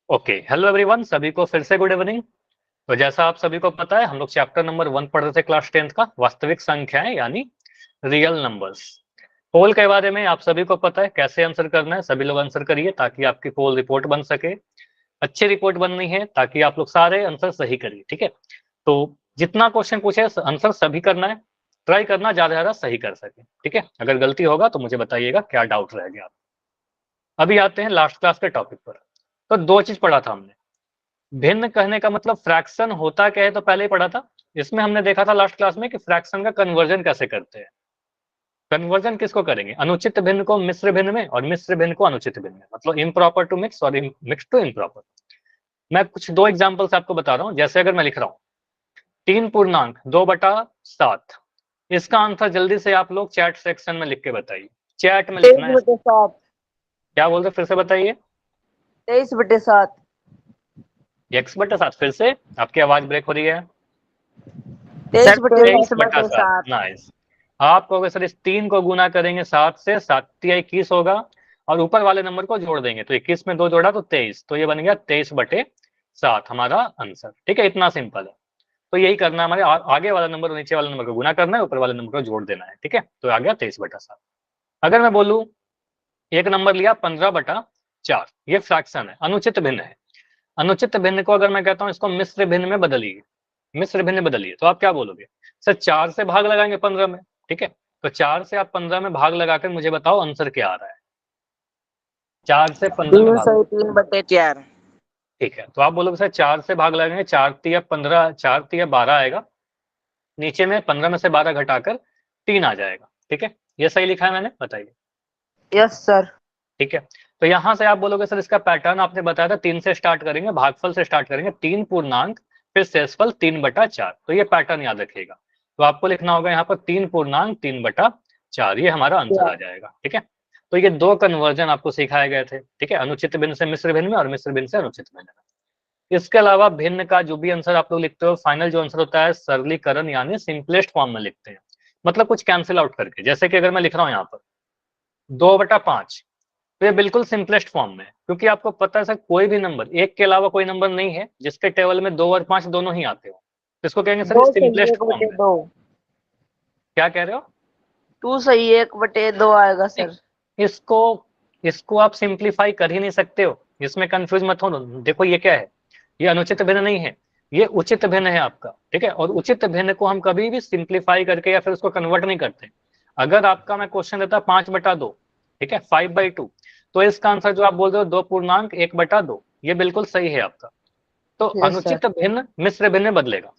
Okay, hello everyone, सभी को फिर से गुड इवनिंग। तो जैसा आप सभी को पता है, हम लोग चैप्टर नंबर 1 पढ़ रहे थे क्लास 10th का, वास्तविक संख्याएं यानी रियल नंबर्स। पोल के बारे में आप सभी को पता है कैसे आंसर करना है, सभी लोग आंसर करिए ताकि आपकी पोल रिपोर्ट बन सके। अच्छी रिपोर्ट बननी है ताकि आप लोग सारे आंसर सही करिए, ठीक है। तो जितना क्वेश्चन पूछे आंसर सभी करना है, ट्राई करना ज्यादा से ज्यादा सही कर सके, ठीक है। अगर गलती होगा तो मुझे बताइएगा क्या डाउट रह गया। अभी आते हैं लास्ट क्लास के टॉपिक पर। तो दो चीज पढ़ा था हमने। भिन्न कहने का मतलब फ्रैक्शन होता क्या है, तो पहले ही पढ़ा था। इसमें हमने देखा था लास्ट क्लास में कि फ्रैक्शन का कन्वर्जन कैसे करते हैं। कन्वर्जन किसको करेंगे? अनुचित भिन्न को मिश्र भिन्न में और मिश्र भिन्न को अनुचित भिन्न में, मतलब इम्प्रॉपर टू मिक्स और मिक्स टू इम्प्रॉपर। मैं कुछ दो एग्जाम्पल्स आपको बता रहा हूं। जैसे अगर मैं लिख रहा हूं 3 पूर्णांक 2/7, इसका आंसर जल्दी से आप लोग चैट सेक्शन में लिख के बताइए। चैट में लिखना है। 23/7। क्या बोल रहे, फिर से बताइए। 23/7। x/7, फिर से आपकी आवाज ब्रेक हो रही है। तेईस बटे 23/7, 7। नाइस। आप कहोगे सर इस 3 को गुना करेंगे 7 से, 7×3 = 21 होगा, और ऊपर वाले नंबर को जोड़ देंगे तो 21 में 2 जोड़ा तो 23, तो ये बन गया 23/7 हमारा आंसर, ठीक है। इतना सिंपल है। तो यही करना है हमारे, आगे वाला नंबर और नीचे वाले नंबर को गुना करना है, ऊपर वाले नंबर को जोड़ देना है, ठीक है। तो आ गया 23/7। अगर मैं बोलूं एक नंबर लिया 15/4, ये फ्रैक्शन है, अनुचित भिन्न है। अनुचित भिन्न को अगर मैं कहता हूं इसको मिश्र भिन्न में बदलिए, मिश्र भिन्न बदलिए, तो आप क्या बोलोगे? सर 4 से भाग लगाएंगे 15 में, ठीक है। तो 4 से आप 15 में भाग लगाकर मुझे बताओ आंसर क्या आ रहा है। 4 से 15 में भाग, 3/3 ठीक है। तो आप बोलोगे सर 4 से भाग लगाएंगे, 4×3 = 15, 4×3 = 12 आएगा। नीचे में 15 में से 12 घटाकर 3 आ जाएगा, ठीक है। ये सही लिखा है मैंने, बताइए। Yes sir. ठीक है। तो यहां से आप बोलोगे सर इसका पैटर्न आपने बताया था, 3 से स्टार्ट करेंगे, भागफल से स्टार्ट करेंगे, 3 पूर्णांक फिर शेषफल 3/4, तो ये पैटर्न याद रखिएगा। तो आपको लिखना होगा यहाँ पर 3 पूर्णांक 3/4, ये हमारा आंसर आ जाएगा, ठीक है। तो ये दो कन्वर्जन आपको सिखाए गए थे, ठीक है। अनुचित भिन्न से मिश्र भिन्न में और मिश्र भिन्न से अनुचित भिन्न में। इसके अलावा भिन्न का जो भी आंसर आप लोग लिखते हो, फाइनल जो आंसर होता है सरलीकरण यानी सिंपलेस्ट फॉर्म में लिखते हैं, मतलब कुछ कैंसिल आउट करके। जैसे कि अगर मैं लिख रहा हूँ यहाँ पर 2/5, तो ये बिल्कुल सिंपलेस्ट फॉर्म में है, क्योंकि आपको पता है सर कोई भी नंबर, एक के अलावा कोई नंबर नहीं है जिसके टेबल में 2 और 5 दोनों ही आते हो, तो इसको कहेंगे सर 2 ये सही सिंपलेस्ट एक फॉर्म बटे में। दो क्या कह रहे हो? 2 सही 1/2 आएगा नहीं, सर। इसको इसको आप सिंप्लीफाई कर ही नहीं सकते हो, इसमें कंफ्यूज मत हो। देखो ये क्या है, ये अनुचित भिन्न नहीं है, ये उचित भिन्न है आपका, ठीक है। और उचित भिन्न को हम कभी भी सिंप्लीफाई करके या फिर उसको कन्वर्ट नहीं करते। अगर आपका मैं क्वेश्चन देता 5/2, ठीक है, 5/2, तो इसका आंसर जो आप बोल रहे हो 2 पूर्णांक 1/2, ये बिल्कुल सही है आपका। तो यस सर। अनुचित भिन्न मिश्र भिन्न बदलेगा।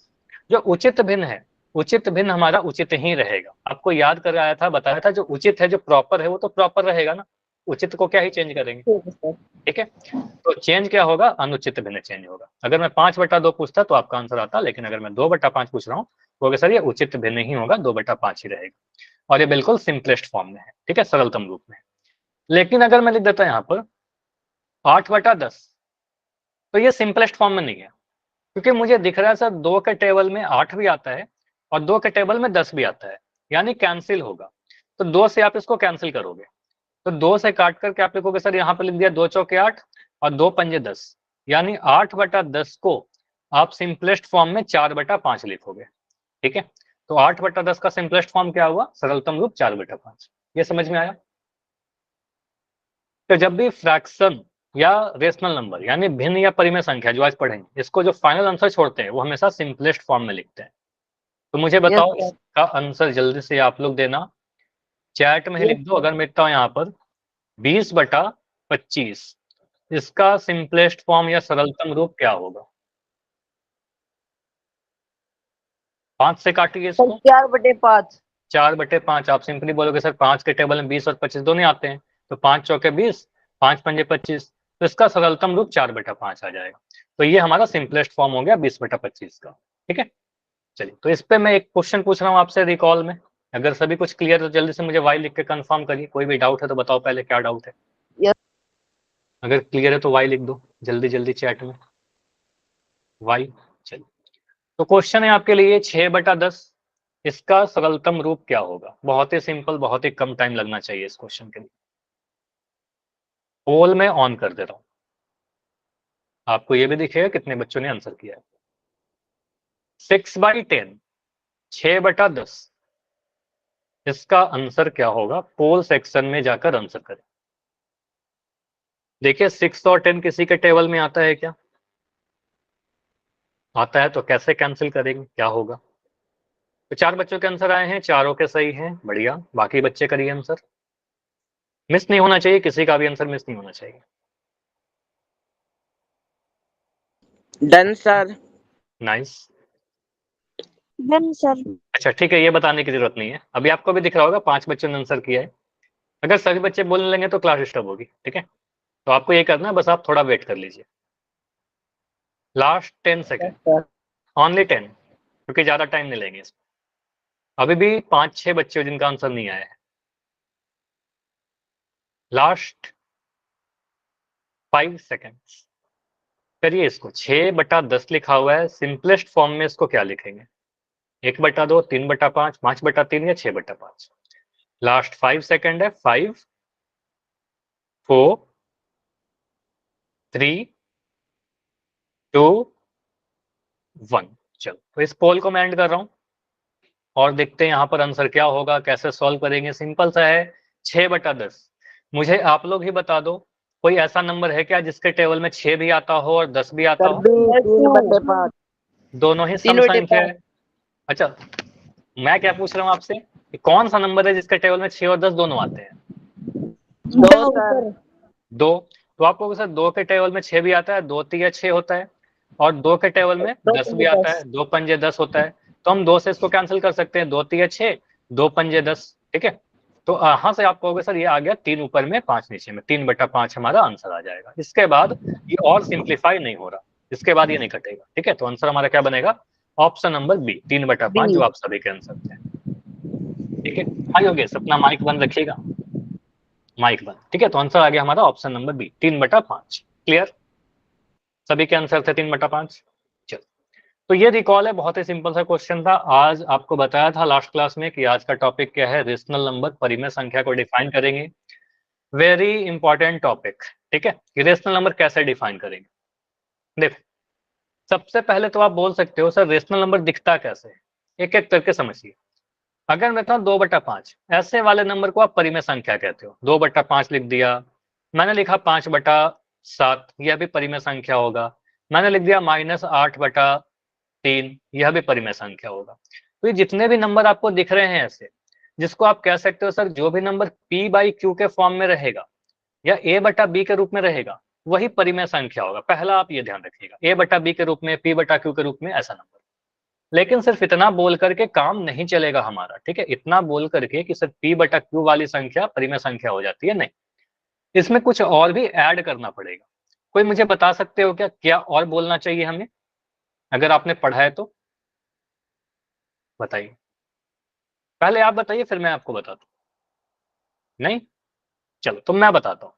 जो उचित भिन्न है, उचित भिन्न हमारा उचित ही रहेगा। आपको याद कराया था, बताया था, जो उचित है जो प्रॉपर है वो तो प्रॉपर रहेगा ना, उचित को क्या ही चेंज करेंगे, ठीक है सर। ठीक है। तो चेंज क्या होगा? अनुचित भिन्न चेंज होगा। अगर मैं 5/2 पूछता तो आपका आंसर आता, लेकिन अगर मैं 2/5 पूछ रहा हूँ तो सर ये उचित भिन्न ही होगा, 2/5 ही रहेगा। और ये बिल्कुल सिंपलेस्ट फॉर्म में है, ठीक है, सरलतम रूप में। लेकिन अगर मैं लिख देता यहाँ पर 8/10, तो ये सिंपलेस्ट फॉर्म में नहीं है, क्योंकि मुझे दिख रहा है सर 2 के टेबल में 8 भी आता है और 2 के टेबल में 10 भी आता है, यानी कैंसिल होगा। तो 2 से आप इसको कैंसिल करोगे, तो 2 से काट करके आप लिखोगे सर यहाँ पे लिख दिया 2 चौके 8 और 2 पंजे 10, यानी 8/10 को आप सिंपलेस्ट फॉर्म में 4/5 लिखोगे, ठीक है। तो 8/10 का सिंपलेस्ट फॉर्म क्या हुआ? सरलतम रूप 4/5। ये समझ में आया? तो जब भी फ्रैक्शन या रेशनल नंबर यानी भिन्न या परिमेय संख्या जो आज पढ़ेंगे, इसको जो फाइनल आंसर छोड़ते हैं वो हमेशा सिंपलेस्ट फॉर्म में लिखते हैं। तो मुझे यस बताओ सर। इसका आंसर जल्दी से आप लोग देना, चैट में ही यस लिख दो। सर। अगर मैं लिखता हूँ यहाँ पर 20/25, इसका सिंपलेस्ट फॉर्म या सरलतम रूप क्या होगा? 5 से काटिए सर इसको। 4/5। 4/5 आप सिंपली बोलोगे सर 5 के टेबल में 20 और 25 दोनों आते हैं, तो 5 चौके 20, 5 पंजे 25, तो इसका सरलतम रूप 4/5 आ जाएगा। तो ये हमारा सिंपलेस्ट फॉर्म हो गया 20/25 का, ठीक है। चलिए, तो इस पे मैं एक क्वेश्चन पूछ रहा हूँ आपसे रिकॉल में। अगर सभी कुछ क्लियर है तो जल्दी से मुझे वाई लिख के कंफर्म करिए। कोई भी डाउट है तो बताओ पहले, क्या डाउट है? यस। अगर क्लियर है तो वाई लिख दो जल्दी जल्दी चैट में, वाई। चलिए, तो क्वेश्चन है आपके लिए 6/10, इसका सरलतम रूप क्या होगा? बहुत ही सिंपल, बहुत ही कम टाइम लगना चाहिए इस क्वेश्चन के लिए। पोल में ऑन कर दे रहा हूँ। आपको ये भी दिखेगा कितने बच्चों ने आंसर किया है। 6/10, 6/10, इसका आंसर क्या होगा? पोल सेक्शन में जाकर आंसर करें। देखिए 6 और 10 किसी के टेबल में आता है क्या? आता है तो कैसे कैंसिल करेंगे, क्या होगा? तो 4 बच्चों के आंसर आए हैं, चारों के सही हैं, बढ़िया। बाकी बच्चे करिए आंसर, मिस नहीं होना चाहिए, किसी का भी आंसर मिस नहीं होना चाहिए। Done sir. Nice. Done sir. अच्छा ठीक है, ये बताने की जरूरत नहीं है, अभी आपको भी दिख रहा होगा 5 बच्चों ने आंसर किया है। अगर सभी बच्चे बोलने लगे तो क्लास डिस्टर्ब होगी, ठीक है? तो आपको ये करना है, बस आप थोड़ा वेट कर लीजिए। लास्ट 10 सेकेंड, ओनली 10, क्योंकि ज्यादा टाइम नहीं लेंगे इसमें। अभी भी 5-6 बच्चे जिनका आंसर नहीं आया है। लास्ट 5 सेकेंड्स करिए इसको। 6/10 लिखा हुआ है, सिंपलेस्ट फॉर्म में इसको क्या लिखेंगे? 1/2, 3/5, 5/3 या 6/5? लास्ट 5 सेकेंड है। 5, 4, 3, 2, 1। चलो तो इस पोल को मैं एंड कर रहा हूं और देखते हैं यहाँ पर आंसर क्या होगा, कैसे सॉल्व करेंगे। सिंपल सा है, 6/10। मुझे आप लोग ही बता दो, कोई ऐसा नंबर है क्या जिसके टेबल में 6 भी आता हो और 10 भी आता हो? 3/5। दोनों ही सम संख्या है। अच्छा, मैं क्या पूछ रहा हूँ आपसे कि कौन सा नंबर है जिसके टेबल में 6 और 10 दोनों आते हैं? 2 सर। 2। तो आपको सर 2 के टेबल में 6 भी आता है, 2 3 6 होता है, और 2 के टेबल में 10 भी आता है, 2 पंजे 10 होता है। तो हम 2 से इसको कैंसिल कर सकते हैं, 2 3 6, 2 पंजे 10, ठीक है? तो यहाँ से आप कहोगे सर ये आ गया 3 ऊपर में 5 नीचे में, 3/5 हमारा आंसर आ जाएगा। इसके बाद ये और सिंप्लीफाई नहीं हो रहा, इसके बाद ये नहीं कटेगा, ठीक है? तो आंसर हमारा क्या बनेगा? ऑप्शन नंबर बी, 3/5, जो आप सभी के आंसर थे, ठीक है? हाँ योगेश, अपना माइक बंद रखिएगा, माइक बंद, ठीक है? तो आंसर आ गया हमारा ऑप्शन नंबर बी, 3/5। क्लियर? सभी के आंसर थे 3/5। चलो, तो ये रिकॉल है, बहुत ही सिंपल सा क्वेश्चन था। आज आपको बताया था लास्ट क्लास में कि आज का टॉपिक क्या है, रेशनल नंबर, परिमेय संख्या को डिफाइन करेंगे। वेरी इंपॉर्टेंट टॉपिक, ठीक है? कि रेशनल नंबर कैसे डिफाइन करेंगे। देखो, सबसे पहले तो आप बोल सकते हो सर रेशनल नंबर दिखता कैसे है, एक एक करके समझिए। अगर मैं कहूँ 2/5, ऐसे वाले नंबर को आप परिमेय संख्या कहते हो। 2/5 लिख दिया, मैंने लिखा 5/7, यह भी परिमेय संख्या होगा। मैंने लिख दिया -8/3, यह भी परिमेय संख्या होगा। तो ये जितने भी नंबर आपको दिख रहे हैं ऐसे, जिसको आप कह सकते हो सर जो भी नंबर p/q के फॉर्म में रहेगा या a/b के रूप में रहेगा, वही परिमेय संख्या होगा। पहला आप ये ध्यान रखिएगा, a/b के रूप में, p/q के रूप में, ऐसा नंबर। लेकिन सिर्फ इतना बोल करके काम नहीं चलेगा हमारा, ठीक है? इतना बोल करके कि सर p/q वाली संख्या परिमेय संख्या हो जाती है, नहीं। इसमें कुछ और भी ऐड करना पड़ेगा। कोई मुझे बता सकते हो क्या क्या और बोलना चाहिए हमें, अगर आपने पढ़ा है तो बताइए। पहले आप बताइए, फिर मैं आपको बताता हूँ। नहीं? चलो तो मैं बताता हूँ।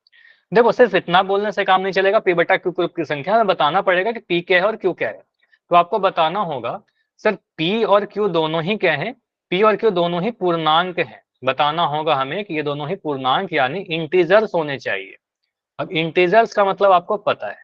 देखो, सिर्फ इतना बोलने से काम नहीं चलेगा। p/q ग्रुप की संख्या में बताना पड़ेगा कि p क्या है और q क्या है। तो आपको बताना होगा सर p और q दोनों ही क्या है, p और q दोनों ही पूर्णांक हैं। बताना होगा हमें कि ये दोनों ही पूर्णांक यानी इंटीजर्स होने चाहिए। अब इंटीजर्स का मतलब आपको पता है,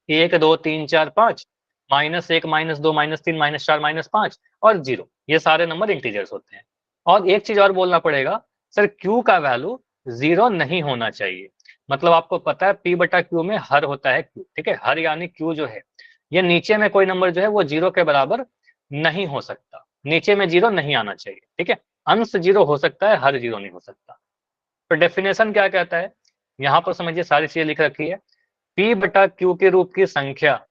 1 2 3 4 5, -1 -2 -3 -4 -5 और 0, ये सारे नंबर इंटीजर्स होते हैं। और एक चीज और बोलना पड़ेगा, सर q का वैल्यू 0 नहीं होना चाहिए। मतलब आपको पता है p/q में हर होता है q, ठीक है? हर यानी q जो है, ये नीचे में कोई नंबर जो है वो 0 के बराबर नहीं हो सकता, नीचे में 0 नहीं आना चाहिए, ठीक है? अंश 0 हो सकता है, हर 0 नहीं हो सकता। तो डेफिनेशन क्या कहता है, यहाँ पर समझिए, सारी चीजें लिख रखी है। p/q के रूप की संख्या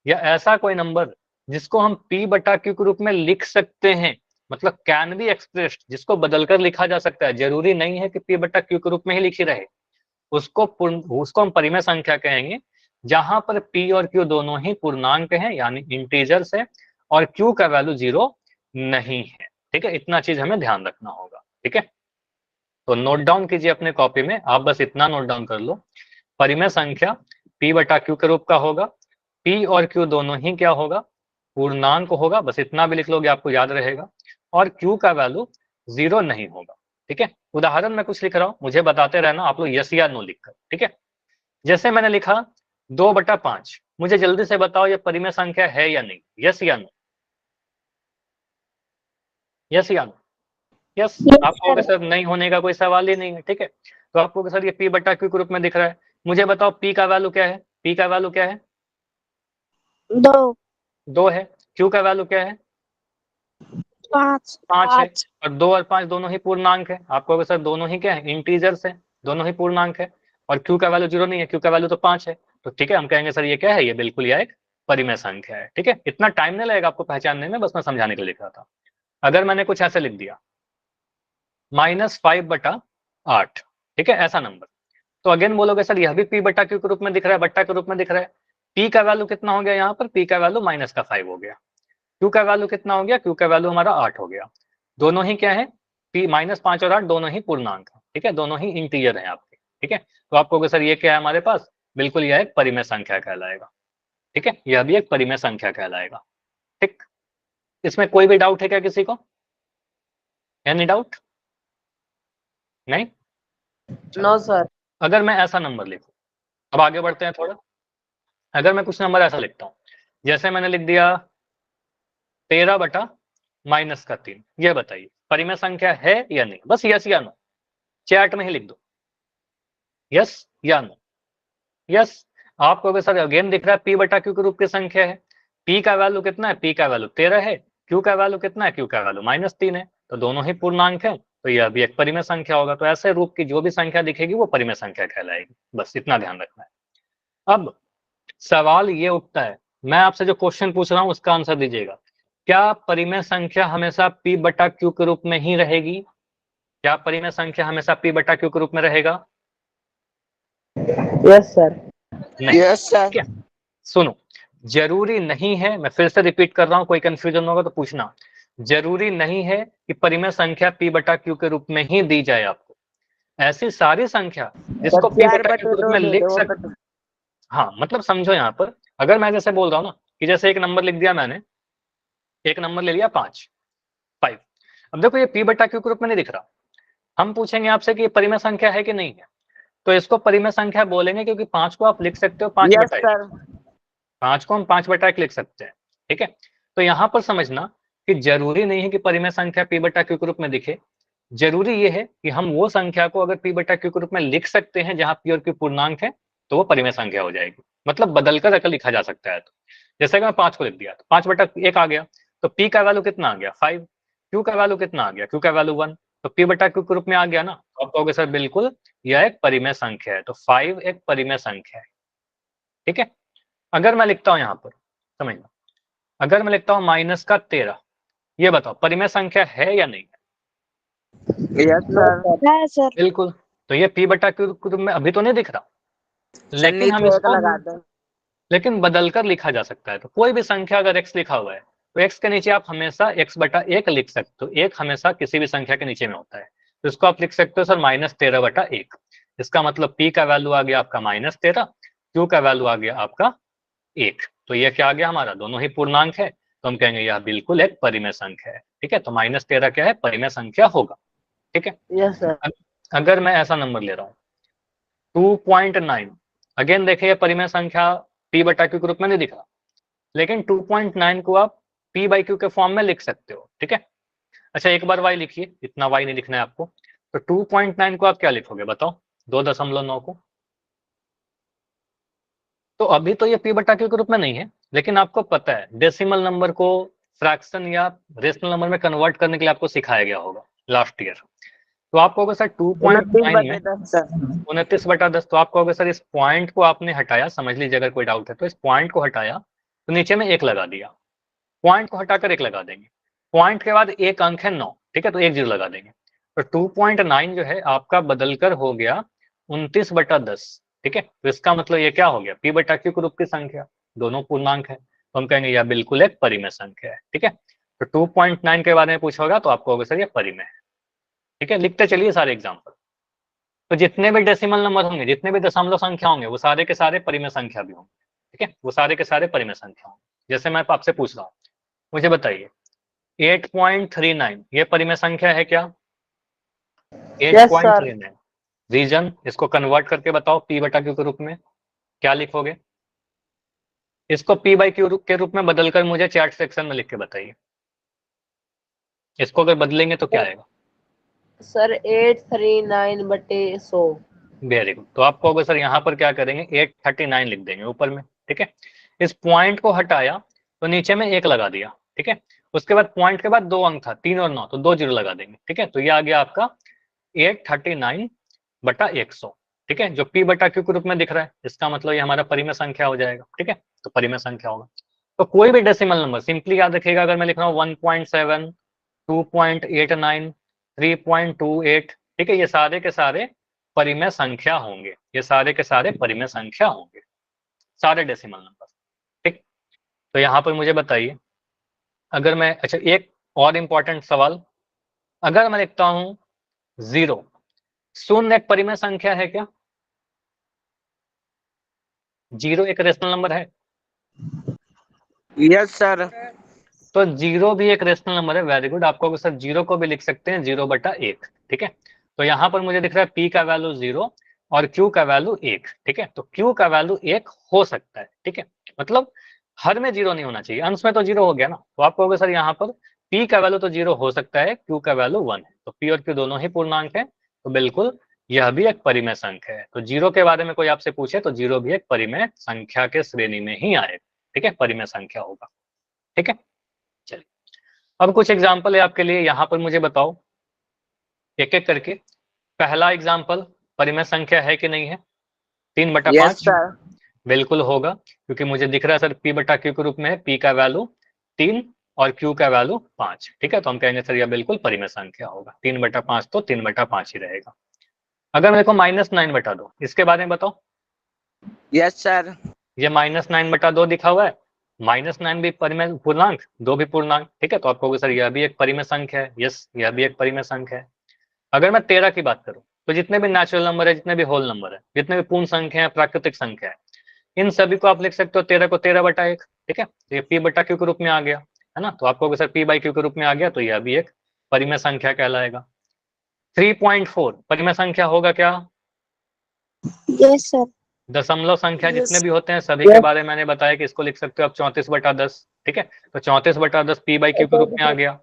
या ऐसा कोई नंबर जिसको हम p/q के रूप में लिख सकते हैं, मतलब कैन बी एक्सप्रेस्ड, जिसको बदलकर लिखा जा सकता है, जरूरी नहीं है कि p/q के रूप में ही लिखी रहे, उसको हम परिमेय संख्या कहेंगे, जहां पर p और q दोनों ही पूर्णांक हैं यानी इंटीजर्स है, और q का वैल्यू 0 नहीं है, ठीक है? इतना चीज हमें ध्यान रखना होगा, ठीक है? तो नोट डाउन कीजिए अपने कॉपी में, आप बस इतना नोट डाउन कर लो, परिमेय संख्या p/q के रूप का होगा, p और q दोनों ही क्या होगा, पूर्णांक होगा, बस इतना भी लिख लोगे आपको याद रहेगा, और q का वैल्यू 0 नहीं होगा, ठीक है? उदाहरण में कुछ लिख रहा हूं, मुझे बताते रहना, आप लोग यस या नो लिखकर, ठीक है? जैसे मैंने लिखा 2/5, मुझे जल्दी से बताओ ये परिमेय संख्या है या नहीं, यस या नो, यस या नो, यस। Yes, आप कहोगे sir. सर नहीं होने का कोई सवाल ही नहीं है, ठीक है। तो आप कहोगे सर ये p बटा q के रूप में दिख रहा है, मुझे बताओ p का वैल्यू क्या है, p का वैल्यू क्या है, 2, 2 है, q का वैल्यू क्या है, 5, 5 है, और 2 और 5 दोनों ही पूर्णांक है। आप कहोगे सर दोनों ही क्या है, इंटीजर्स है, दोनों ही पूर्णांक है, और q का वैल्यू 0 नहीं है, q का वैल्यू तो 5 है। तो ठीक है, हम कहेंगे सर ये क्या है, ये बिल्कुल यह एक परिमेय संख्या है, ठीक है। इतना टाइम नहीं लगेगा आपको पहचानने में, बस मैं समझाने के लिए लिख रहा था। अगर मैंने कुछ ऐसे लिख दिया -5/8, ठीक है, ऐसा नंबर, तो अगेन बोलोगे सर यह भी p बटा q के रूप में दिख रहा है, बट्टा के रूप में दिख रहा है। p का वैल्यू कितना हो गया, यहाँ पर p का वैल्यू -5 हो गया, q का वैल्यू कितना हो गया, q का वैल्यू हमारा 8 हो गया। दोनों ही क्या है, p -5 और 8 दोनों ही पूर्णांक है, ठीक है, दोनों ही इंटीजर है आपके, ठीक है। तो आप कहोगे सर ये क्या है हमारे पास, बिल्कुल यह एक परिमेय संख्या कहलाएगा, ठीक है, यह भी एक परिमेय संख्या कहलाएगा, ठीक। इसमें कोई भी डाउट है क्या किसी को, एनी डाउट, नहीं? No, sir. अगर मैं ऐसा नंबर लिखूं, अब आगे बढ़ते हैं थोड़ा, अगर मैं कुछ नंबर ऐसा लिखता हूँ, जैसे मैंने लिख दिया 13/-3, यह बताइए परिमेय संख्या है या नहीं, बस यस या नो, चैट में ही लिख दो, यस या नो, यस। आप कहोगे सर अगेन दिख रहा है p बटा q के रूप की संख्या है, p का वैल्यू कितना है, p का वैल्यू 13 है, q का वैल्यू कितना है, q का वैल्यू -3 है, तो दोनों ही पूर्णांक है, तो यह भी एक परिमेय संख्या होगा। तो ऐसे रूप की जो भी संख्या दिखेगी वो परिमेय संख्या कहलाएगी, बस इतना ध्यान रखना है। अब सवाल ये उठता है, मैं आपसे जो क्वेश्चन पूछ रहा हूं उसका आंसर दीजिएगा, क्या परिमेय संख्या हमेशा p बटा q के रूप में ही रहेगी, क्या परिमेय संख्या हमेशा p बटा q के रूप में रहेगा, Yes, sir. नहीं, Yes, sir. ठीक है। सुनो, जरूरी नहीं है, मैं फिर से रिपीट कर रहा हूं, कोई कंफ्यूजन होगा तो पूछना, जरूरी नहीं है कि परिमेय संख्या p बटा q के रूप में ही दी जाए आपको, ऐसी सारी संख्या जिसको p बटा q के रूप में लिख सकते, हाँ मतलब समझो यहाँ पर, अगर मैं जैसे बोल रहा हूँ ना कि जैसे एक नंबर लिख दिया मैंने, एक नंबर ले लिया 5, अब देखो ये p बटा q के रूप में नहीं दिख रहा, हम पूछेंगे आपसे कि ये परिमेय संख्या है कि नहीं है, तो इसको परिमेय संख्या बोलेंगे क्योंकि 5 को आप लिख सकते हो 5 Yes, बटा 1, sir. 5 को हम 5 बटा 1 लिख सकते हैं, ठीक है। तो यहाँ पर समझना कि जरूरी नहीं है कि परिमेय संख्या p बटा q के रूप में दिखे, जरूरी ये है कि हम वो संख्या को अगर p बटा q के रूप में लिख सकते हैं जहां p और q पूर्णांक है, तो वो परिमेय संख्या हो जाएगी, मतलब बदलकर अगर लिखा जा सकता है। तो जैसे कि मैं 5 को लिख दिया तो 5 बटा 1 आ गया, तो p का वैल्यू कितना आ गया 5, q का वैल्यू कितना आ गया, q का वैल्यू 1, तो p बटा q के रूप में आ गया ना, तो आप कहोगे सर बिल्कुल यह एक परिमेय संख्या है, तो 5 एक परिमेय संख्या है, ठीक है। अगर मैं लिखता हूं यहाँ पर, समझना, अगर मैं लिखता हूँ -13, ये बताओ परिमेय संख्या है या नहीं है, Yes, sir. Yes, sir. बिल्कुल। तो ये p बटा q के रूप में अभी तो नहीं दिख रहा, लेकिन हम इसको लगा दो। लेकिन बदलकर लिखा जा सकता है। तो कोई भी संख्या अगर x लिखा हुआ है तो x के नीचे आप हमेशा x बटा 1 लिख सकते हो, एक हमेशा किसी भी संख्या के नीचे में होता है, तो इसको आप लिख सकते हो सर -13/1, इसका मतलब p का वैल्यू आ गया आपका -13, q का वैल्यू आ गया आपका 1, तो ये क्या आ गया हमारा, दोनों ही पूर्णांक है, तो हम कहेंगे यह बिल्कुल एक परिमेय संख्या है, ठीक है। तो -13 क्या है, परिमेय संख्या होगा, ठीक है। Yes, sir. अगर मैं ऐसा नंबर ले रहा हूँ 2.9, अगेन देखिए परिमेय संख्या p बटा q के रूप में नहीं दिख रहा, लेकिन 2.9 को आप p बाई q के फॉर्म में लिख सकते हो, ठीक है। अच्छा एक बार y लिखिए, इतना y नहीं लिखना है आपको, तो 2.9 को आप क्या लिखोगे बताओ, 2.9 को, तो अभी तो ये p बटा q के रूप में नहीं है, लेकिन आपको पता है डेसिमल नंबर को फ्रैक्शन या रेशनल नंबर में कन्वर्ट करने के लिए आपको सिखाया गया होगा लास्ट ईयर, तो आप कहोगे सर 2.9 में 29/10, तो आप कहोगे सर इस पॉइंट को आपने हटाया, समझ लीजिए अगर कोई डाउट है तो, इस पॉइंट को हटाया तो नीचे में 1 लगा दिया, पॉइंट को हटाकर 1 लगा देंगे, पॉइंट के बाद एक अंक है 9, ठीक है, तो 1 0 लगा देंगे, तो 2.9 जो है आपका बदलकर हो गया 29/10, ठीक है। तो इसका मतलब ये क्या हो गया, p बटा q के रूप की संख्या, दोनों पूर्णांक है, तो हम कहेंगे यह बिल्कुल एक परिमेय संख्या है, ठीक है। तो 2.9 के बारे में पूछा होगा तो आपको होगा सर ये परिमेय है, ठीक है। लिखते चलिए सारे एग्जाम्पल, तो जितने भी डेसिमल नंबर होंगे, जितने भी दशमलव संख्या होंगे, वो सारे के सारे परिमेय संख्या भी होंगे, ठीक है, वो सारे के सारे परिमेय संख्या होंगे। जैसे मैं आपसे पूछ रहा हूँ, मुझे बताइए 8.39 ये परिमेय संख्या है क्या, 8.39, रीजन इसको कन्वर्ट करके बताओ p बटा q के रूप में क्या लिखोगे, इसको p बाई क्यू के रूप में बदलकर मुझे चैट सेक्शन में लिख के बताइए, इसको अगर बदलेंगे तो क्या आएगा? सर 839/100। Very good. तो आपको अगर सर यहाँ पर क्या करेंगे, 839 लिख देंगे ऊपर में, ठीक है। इस पॉइंट को हटाया तो नीचे में 1 लगा दिया, ठीक है। उसके बाद पॉइंट के बाद 2 अंक था, 3 और 9, तो 2 जीरो लगा देंगे, ठीक है। तो ये आ गया आपका 839/100, ठीक है, जो p बटा क्यू के रूप में दिख रहा है, इसका मतलब ये हमारा परिमेय संख्या हो जाएगा, ठीक है। तो परिमेय संख्या होगा। तो कोई भी डेसिमल नंबर सिंपली याद रखिएगा, अगर मैं लिख रहा हूँ 1.7, 2.89, 3.28, ठीक है, ये सारे के सारे परिमेय संख्या होंगे, ये सारे के सारे परिमेय संख्या होंगे, सारे डेसिमल नंबर, ठीक। तो यहाँ पर मुझे बताइए, अगर मैं, अच्छा एक और इंपॉर्टेंट सवाल, अगर मैं लिखता हूं 0, शून्य एक परिमेय संख्या है क्या? 0 एक रेशनल नंबर है? Yes sir. तो 0 भी एक रेशनल नंबर है, वेरी गुड। आपको सर 0 को भी लिख सकते हैं 0/1, ठीक है। तो यहाँ पर मुझे दिख रहा है p का वैल्यू 0 और q का वैल्यू 1, ठीक है। तो q का वैल्यू 1 हो सकता है, ठीक है, मतलब हर में 0 नहीं होना चाहिए, अंश में तो 0 हो गया ना। तो आप कहोगे सर यहाँ पर p का वैल्यू तो 0 हो सकता है, q का वैल्यू 1 है, तो p और q दोनों ही पूर्णांक है, तो बिल्कुल यह भी एक परिमेय संख्या है। तो 0 के बारे में कोई आपसे पूछे तो 0 भी एक परिमेय संख्या के श्रेणी में ही आएगा, ठीक है, परिमेय संख्या होगा, ठीक है। चलिए अब कुछ एग्जाम्पल है आपके लिए, यहाँ पर मुझे बताओ एक एक करके। पहला एग्जाम्पल, परिमेय संख्या है कि नहीं है? 3/5 सर। बिल्कुल होगा, क्योंकि मुझे दिख रहा है सर p बटा क्यू के रूप में है, p का वैल्यू 3 और q का वैल्यू 5, ठीक है। तो हम कहेंगे सर यह बिल्कुल परिमेय संख्या होगा, 3/5 तो 3/5 ही रहेगा। अगर मेरे को -9/2, इसके बारे में बताओ। Yes sir. ये -9/2 दिखा हुआ है, -9 भी परिमेय पूर्णांक, 2 भी पूर्णांक, ठीक है। तो आप कहोगे सर यह भी एक परिमेय संख्या है, यस यह भी एक परिमेय संख्या है। अगर मैं 13 की बात करूं, तो जितने भी नेचुरल नंबर है, जितने भी होल नंबर है, जितने भी पूर्ण संख्या है, प्राकृतिक संख्या है, इन सभी को आप लिख सकते हो 13 को 13/1, ठीक है। तो ये p बटा क्यू के रूप में आ गया, है ना। तो आप कहोगे सर p बाई क्यू के रूप में आ गया, तो यह भी एक परिमेय संख्या कहलाएगा। 3.4 परिमेय संख्या होगा क्या? Yes sir. दशमलव संख्या जितने Yes. भी होते हैं सभी के बारे में मैंने बताया कि इसको लिख सकते हो आप 34/10, ठीक है। तो 34/10 p बाई क्यू के रूप में आ गया।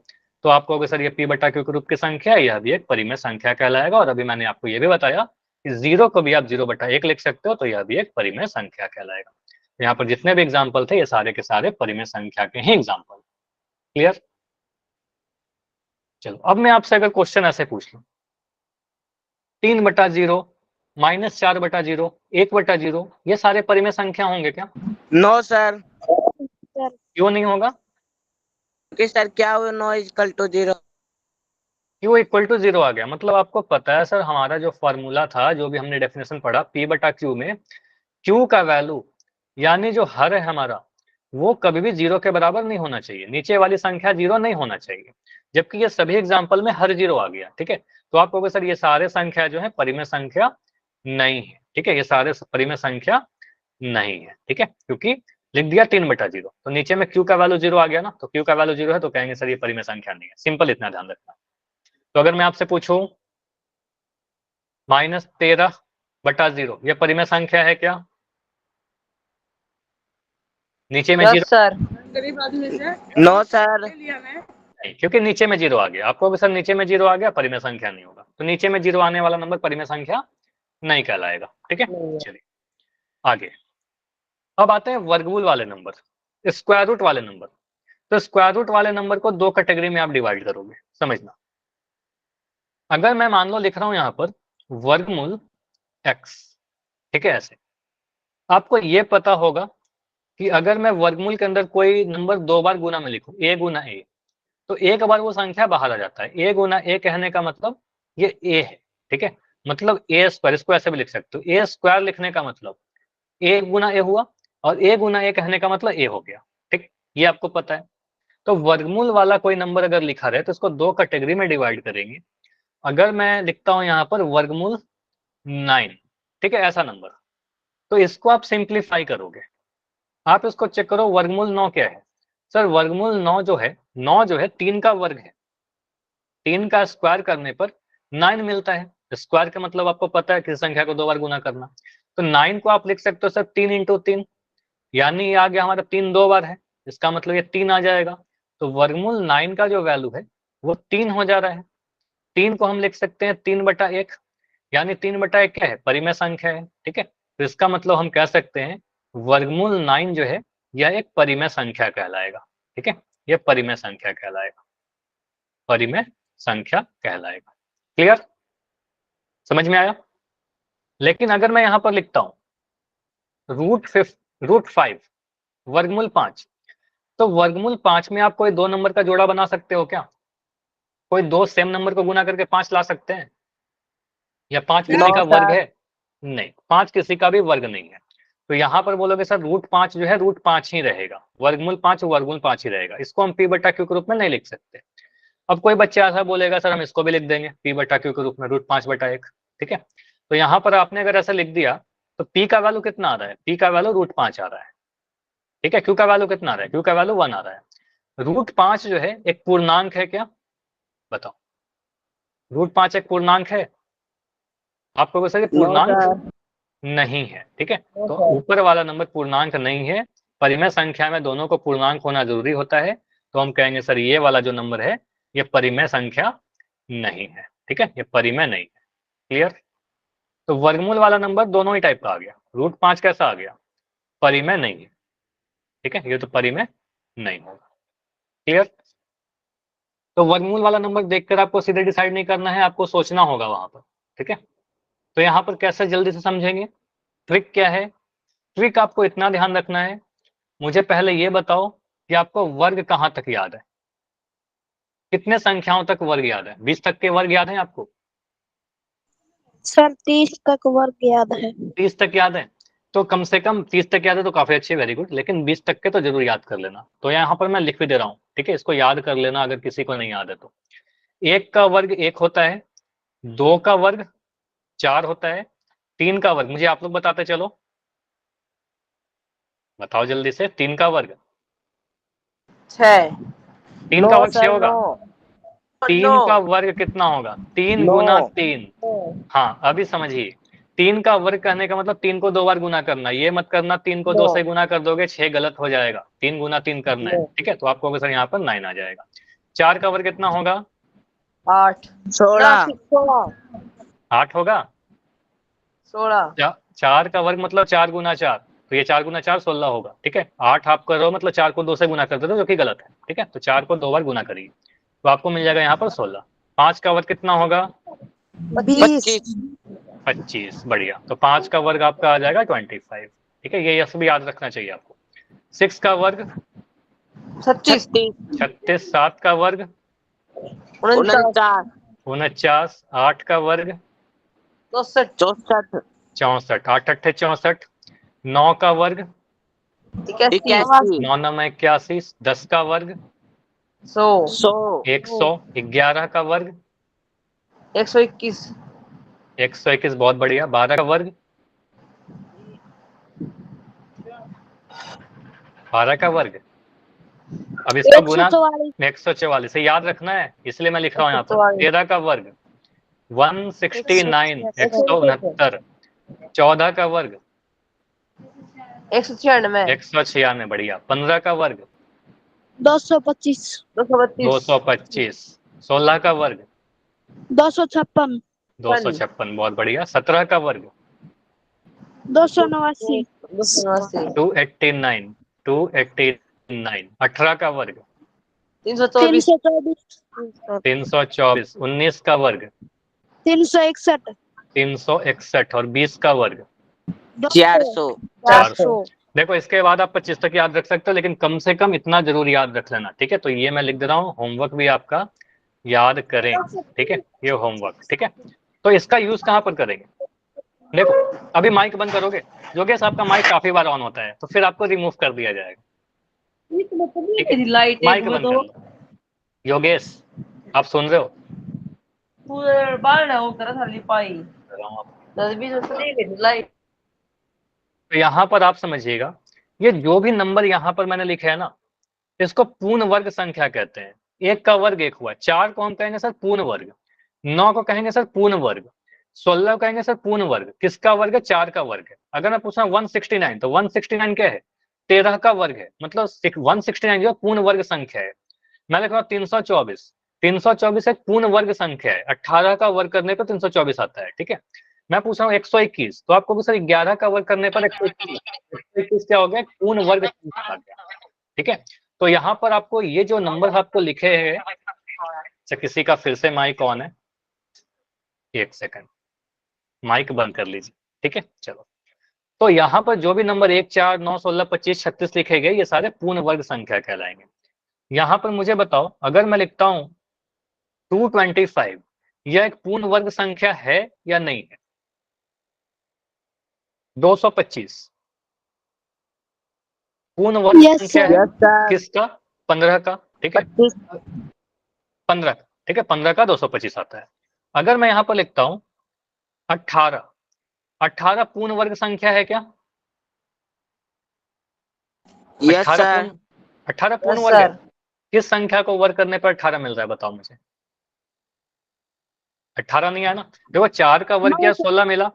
तो आप कहोगे सर ये p बटा क्यू के रूप की संख्या है, यह भी एक परिमेय संख्या कहलाएगा। और अभी मैंने आपको ये भी बताया कि 0 को भी आप 0/1 लिख सकते हो, तो यह भी एक परिमेय संख्या कहलाएगा। यहाँ पर जितने भी एग्जाम्पल थे, ये सारे के सारे परिमेय संख्या के ही एग्जाम्पल। क्लियर? चलो अब मैं आपसे अगर क्वेश्चन ऐसे पूछ लूं, 3/0, -4/0, 1/0, ये सारे परिमेय संख्या होंगे क्या? No sir. क्यों नहीं होगा? क्योंकि सर क्या हुआ 9 = 0? क्यू इक्वल टू 0 आ गया, मतलब आपको पता है सर हमारा जो फॉर्मूला था, जो भी हमने डेफिनेशन पढ़ा, p बटा क्यू में q का वैल्यू यानी जो हर है हमारा, वो कभी भी 0 के बराबर नहीं होना चाहिए, नीचे वाली संख्या 0 नहीं होना चाहिए। जबकि ये सभी एग्जाम्पल में हर 0 आ गया, ठीक है। तो आप कहोगे सर ये सारे संख्या जो है परिमेय संख्या नहीं है, ठीक है, ये सारे परिमेय संख्या नहीं है, ठीक है, क्योंकि लिख दिया 3/0, तो नीचे में q का वैल्यू 0 आ गया ना, तो q का वैल्यू 0 है, तो कहेंगे सर ये परिमेय संख्या नहीं है। सिंपल, इतना ध्यान रखना। तो अगर मैं आपसे पूछूं -13/0, ये परिमेय संख्या है क्या? नीचे में 0 सर। No sir. नहीं, क्योंकि नीचे में 0 आ गया। आपको भी सर नीचे में 0 आ गया, परिमेय संख्या नहीं होगा। तो नीचे में 0 आने वाला नंबर परिमेय संख्या नहीं कहलाएगा, ठीक है। चलिए आगे, अब आते हैं वर्गमूल वाले नंबर, स्क्वायर रूट वाले नंबर। तो स्क्वायर रूट वाले नंबर को 2 कैटेगरी में आप डिवाइड करोगे, समझना। अगर मैं मान लो लिख रहा हूं यहाँ पर वर्गमूल x, ठीक है, ऐसे आपको ये पता होगा कि अगर मैं वर्गमूल के अंदर कोई नंबर 2 बार गुना में लिखूं, a गुना a, तो एक बार वो संख्या बाहर आ जाता है। a गुना a कहने का मतलब ये a है, ठीक है, मतलब a स्क्वायर, इसको ऐसे भी लिख सकते हो, a स्क्वायर लिखने का मतलब a गुना a हुआ, और a गुना a कहने का मतलब a हो गया, ठीक, ये आपको पता है। तो वर्गमूल वाला कोई नंबर अगर लिखा रहे तो इसको 2 कैटेगरी में डिवाइड करेंगे। अगर मैं लिखता हूं यहाँ पर वर्गमूल 9, ठीक है, ऐसा नंबर, तो इसको आप सिंप्लीफाई करोगे। आप इसको चेक करो, वर्गमूल 9 क्या है? सर वर्गमूल 9 जो है, 9 जो है 3 का वर्ग है, 3 का स्क्वायर करने पर 9 मिलता है। स्क्वायर का मतलब आपको पता है किसी संख्या को 2 बार गुना करना। तो 9 को आप लिख सकते हो सर 3 × 3, यानी ये आ गया हमारा 3 2 बार है, इसका मतलब ये 3 आ जाएगा। तो वर्गमूल 9 का जो वैल्यू है वो 3 हो जा रहा है। 3 को हम लिख सकते हैं 3/1, यानी 3/1 क्या है, परिमेय संख्या है। ठीक है, तो इसका मतलब हम कह सकते हैं वर्गमूल 9 जो है यह एक परिमेय संख्या कहलाएगा। ठीक है, यह परिमेय संख्या कहलाएगा, परिमेय संख्या कहलाएगा। क्लियर, समझ में आया? लेकिन अगर मैं यहां पर लिखता हूं √5 वर्गमूल 5, तो वर्गमूल 5 में आप कोई 2 नंबर का जोड़ा बना सकते हो क्या? कोई 2 सेम नंबर को गुना करके 5 ला सकते हैं? या 5 किसी का वर्ग है? नहीं, 5 किसी का भी वर्ग नहीं है। तो यहाँ पर बोलोगे सर √5 जो है √5 ही रहेगा, वर्गमूल 5 वर्गमूल 5 ही रहेगा, इसको हम p/q के रूप में नहीं लिख सकते। अब कोई बच्चा ऐसा बोलेगा सर हम इसको भी लिख देंगे p/q के रूप में, √5/1। ठीक है, तो यहाँ पर आपने अगर ऐसा लिख दिया तो p का वैल्यू कितना आ रहा है? p का वैल्यू √5 आ रहा है। ठीक है, q का वैल्यू कितना आ रहा है? q का वैल्यू 1 आ रहा है। √5 जो है एक पूर्णांक है क्या? बताओ, √5 एक पूर्णांक है? आपको सर पूर्णांक नहीं है। ठीक है, तो ऊपर वाला नंबर पूर्णांक नहीं है, परिमेय संख्या में दोनों को पूर्णांक होना जरूरी होता है। तो हम कहेंगे सर ये वाला जो नंबर है ये परिमेय संख्या नहीं है। ठीक है, ये परिमेय नहीं है। क्लियर? तो वर्गमूल वाला नंबर दोनों ही टाइप का आ गया। √5 कैसा आ गया? परिमेय नहीं है। ठीक है, ये तो परिमेय नहीं होगा। क्लियर? तो वर्गमूल वाला नंबर देखकर आपको सीधे डिसाइड नहीं करना है, आपको सोचना होगा वहां पर। ठीक है, तो यहाँ पर कैसे जल्दी से समझेंगे? ट्रिक क्या है? ट्रिक आपको इतना ध्यान रखना है, मुझे पहले ये बताओ कि आपको वर्ग कहां तक याद है? कितने संख्याओं तक वर्ग याद है? 20 तक के वर्ग याद है आपको? सर 30 तक वर्ग याद है। 30 तक याद है? तो कम से कम 30 तक याद है तो काफी अच्छी, वेरी गुड। लेकिन 20 तक के तो जरूर याद कर लेना। तो यहाँ पर मैं लिख भी दे रहा हूँ, ठीक है, इसको याद कर लेना अगर किसी को नहीं याद है तो। 1 का वर्ग 1 होता है, 2 का वर्ग 4 होता है, 3 का वर्ग मुझे आप लोग बताते चलो, बताओ जल्दी से। 3 का वर्ग 6, 3 का वर्ग 6 होगा। 3 का वर्ग कितना होगा? 3 गुना 3। हाँ, अभी समझिए, 3 का वर्ग कहने का मतलब 3 को 2 बार गुना करना। ये मत करना 3 को 2 से गुना कर दोगे 6 गलत हो जाएगा। 3 गुना 3 करना है। ठीक है, तो आपको सर यहाँ पर 9 आ जाएगा। 4 का वर्ग कितना होगा? 8, 16, 8 होगा। 16, 4 का वर्ग मतलब 4 गुना 4, तो ये 4 गुना 4 16 होगा। ठीक है, 8 आप कर रहे हो मतलब 4 को 2 से गुना कर देते हो, जो कि गलत है। ठीक है, तो 4 को 2 बार गुना करिए तो आपको मिल जाएगा यहाँ पर 16। 5 का वर्ग कितना होगा? 25। बढ़िया, तो 5 का वर्ग आपका आ जाएगा 25। ठीक है, ये सब याद रखना चाहिए आपको। 6 का वर्ग 36, 36। 7 का वर्ग 49, 49। 8 का वर्ग 64, 64। 8 अट्ठे 64। 9 का वर्ग 81, 9 9 81। 10 का वर्ग 100, 100। 11 का वर्ग 121, 121। बहुत बढ़िया। 12 का वर्ग 12 का वर्ग, अब इसका गुना 144 से याद रखना है, इसलिए मैं लिख रहा हूँ यहाँ पर। 13 का वर्ग 169 169। 14 का वर्ग 196, 196। बढ़िया। 15 का वर्ग 225, 225। 16 का वर्ग 256, 256। बहुत बढ़िया। 17 का वर्ग 289, 289 289। 18 का वर्ग 324, 324। 19 का वर्ग 361, 361। और 20 का वर्ग 400, 400। देखो, इसके बाद आप 25 तक याद रख सकते हो, लेकिन कम से कम इतना जरूर याद रख लेना। ठीक है, तो ये मैं लिख दे रहा हूँ, होमवर्क भी आपका याद करें। ठीक है, ये होमवर्क। ठीक है, तो इसका यूज कहाँ पर करेंगे? देखो, अभी माइक बंद करोगे, योगेश आपका माइक काफी बार ऑन होता है तो फिर आपको रिमूव कर दिया जाएगा। ठीक है, माइक बंद कर लो। योगेश, आप सुन रहे हो? तो यहाँ पर आप समझिएगा, ये जो भी नंबर यहाँ पर मैंने लिखे है ना, इसको पूर्ण वर्ग संख्या कहते हैं। 1 का वर्ग 1 हुआ। 4 को हम कहेंगे सर पूर्ण वर्ग। 9 को कहेंगे सर पूर्ण वर्ग। 16 को कहेंगे सर पूर्ण वर्ग। किसका वर्ग है? 4 का वर्ग है। अगर मैं पूछना 169, तो 169 क्या है? 13 का वर्ग है, मतलब 169 जो पूर्ण वर्ग संख्या है। मैं लिख रहा हूँ 324, 324 एक पूर्ण वर्ग संख्या है, 18 का वर्ग करने पर 324 आता है, ठीक है। मैं पूछ रहा हूँ 121, तो आपको सर 11 का वर्ग करने पर 121 क्या हो गया, पूर्ण वर्ग संख्या आ गया, ठीक है। तो यहाँ पर आपको ये जो नंबर आपको लिखे हैं, अच्छा किसी का फिर से माइक ऑन है, एक सेकंड, माइक बंद कर लीजिए, ठीक है। चलो, तो यहाँ पर जो भी नंबर 1, 4, 9, 16, 25, 36 लिखे गए, ये सारे पूर्ण वर्ग संख्या कहलाएंगे। यहाँ पर मुझे बताओ, अगर मैं लिखता हूँ 225, यह एक पूर्ण वर्ग संख्या है या नहीं है? 225 पूर्ण वर्ग Yes, संख्या sir. है, यस सर। किसका? 15 का, ठीक है। 25। 15 का, ठीक है, 15 का 225 आता है। अगर मैं यहाँ पर लिखता हूँ 18, 18 पूर्ण वर्ग संख्या है क्या? Yes 18 sir. पूर्ण, 18 पूर्ण यस वर्ग है। सर। किस संख्या को वर्ग करने पर 18 मिल रहा है, बताओ मुझे। 18 नहीं आया ना, देखो 4 का वर्ग किया 16 मिला,